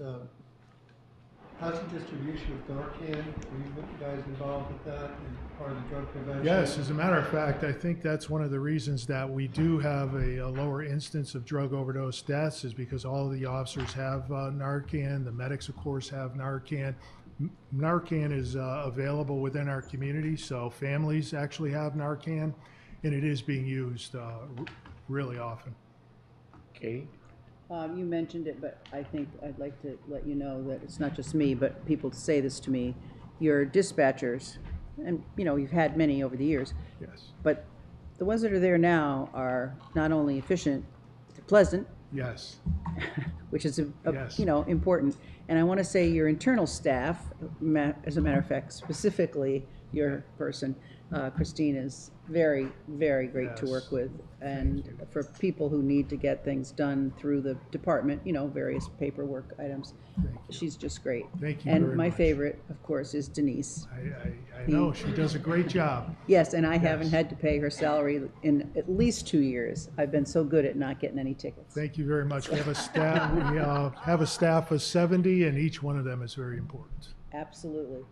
how's the distribution of Narcan? Are you guys involved with that and part of the drug prevention? Yes, as a matter of fact, I think that's one of the reasons that we do have a lower instance of drug overdose deaths is because all of the officers have Narcan. The medics, of course, have Narcan. Narcan is available within our community, so families actually have Narcan, and it is being used really often. Katie? You mentioned it, but I think I'd like to let you know that it's not just me, but people say this to me. Your dispatchers, and you know, you've had many over the years. Yes. But the ones that are there now are not only efficient, they're pleasant. Yes. Which is, Yes. you know, important. And I want to say your internal staff, as a matter of fact, specifically your person, Christine, is very, very great to work with. And for people who need to get things done through the department, you know, various paperwork items, she's just great. Thank you And very my much. favorite, of course, is Denise. I know, she does a great job. Yes, and I haven't had to pay her salary in at least 2 years. I've been so good at not getting any tickets. Thank you very much. We have a staff, have a staff of 70, and each one of them is very important. Absolutely.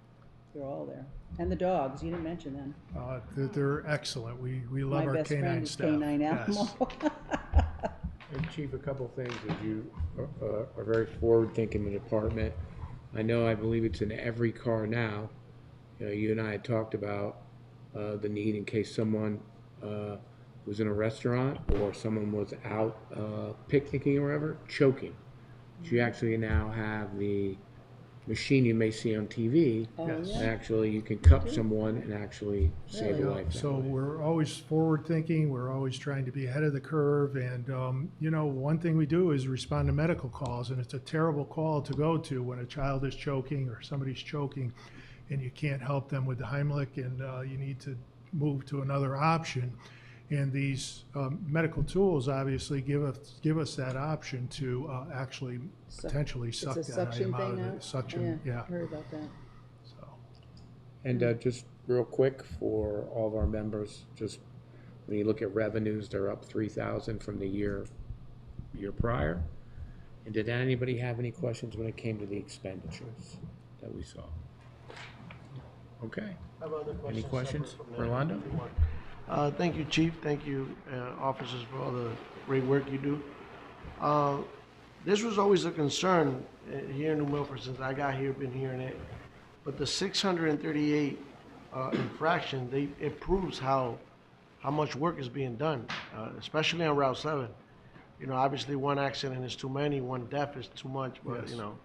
They're all there. And the dogs, you didn't mention them. They're excellent. We love My our best friend canine is staff. canine animal. And Chief, a couple things as you are very forward-thinking in the department. I know, I believe it's in every car now. You and I had talked about the need in case someone was in a restaurant or someone was out picnicking or whatever, choking. So you actually now have the machine you may see on TV. Yes. And actually, you can cup someone and actually save a Yeah, life. so we're always forward thinking. We're always trying to be ahead of the curve. And, you know, one thing we do is respond to medical calls. And it's a terrible call to go to when a child is choking or somebody's choking and you can't help them with the Heimlich and you need to move to another option. And these medical tools obviously give us that option to actually potentially suck It's a that suction item out thing of now? it. Suction, yeah. I heard about that. And just real quick for all of our members, just when you look at revenues, they're up 3,000 from the year year prior. And did anybody have any questions when it came to the expenditures that we saw? Okay. I have other Any questions separate from for that, Orlando? if you want. Thank you, Chief. Thank you, officers, for all the great work you do. This was always a concern here in New Milford since I got here, been hearing it. But the 638 infraction, it proves how much work is being done, especially on Route 7. You know, obviously one accident is too many, one death is too much, but Yes. you know,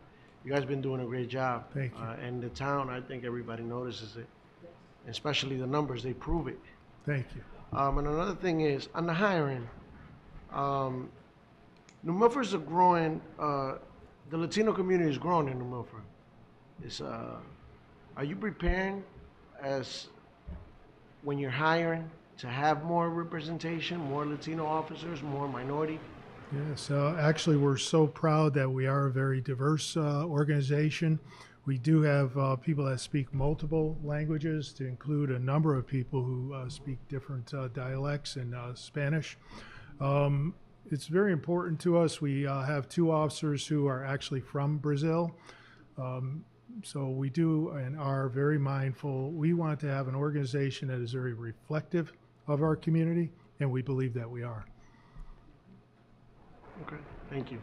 you guys been doing a great job. Thank you. And the town, I think everybody notices it, especially the numbers, they prove it. Thank you. And another thing is, on the hiring, New Milford's a growing, the Latino community is growing in New Milford. Are you preparing when you're hiring to have more representation, more Latino officers, more minority? Yes, actually, we're so proud that we are a very diverse organization. We do have people that speak multiple languages, to include a number of people who speak different dialects and Spanish. It's very important to us. We have 2 officers who are actually from Brazil. So we do and are very mindful. We want to have an organization that is very reflective of our community, and we believe that we are. Okay, thank you.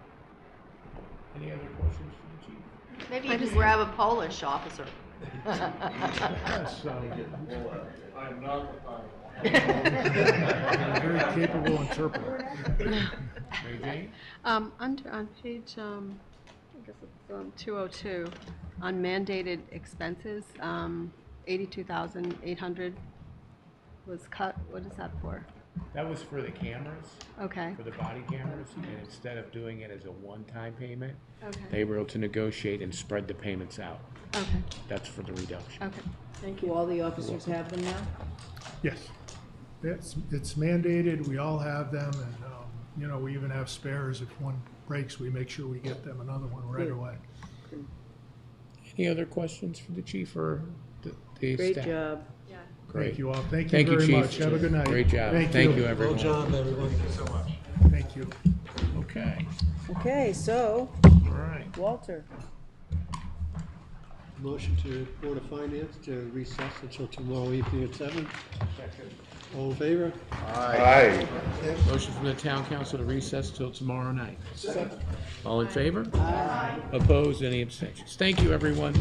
Any other questions for the chief? Maybe you can grab a Polish officer. Yes, I'm not the pilot. a very capable interpreter. Mary Jane? On page, I guess it's 202, on mandated expenses, 82,800 was cut. What is that for? That was for the cameras. Okay. For the body cameras, and instead of doing it as a one-time payment, Okay. they were able to negotiate and spread the payments out. Okay. That's for the reduction. Okay. Thank Do you. all the officers have them now? Yes, it's mandated. We all have them, and you know, we even have spares. If one breaks, we make sure we get them another one right away. Any other questions for the chief or the Great staff? job. Great. Thank you all. Thank you Thank you, very Chief. much. Have a good night. Great job. Thank Thank you. you, everyone. Well job, everyone. Thank you so much. Thank you. Okay. Okay, so, All right. Walter. Motion to Board of Finance to recess until tomorrow evening at 7. All in favor? Aye. Motion from the town council to recess till tomorrow night. All in favor? Aye. Opposed? Any abstentions? Thank you, everyone.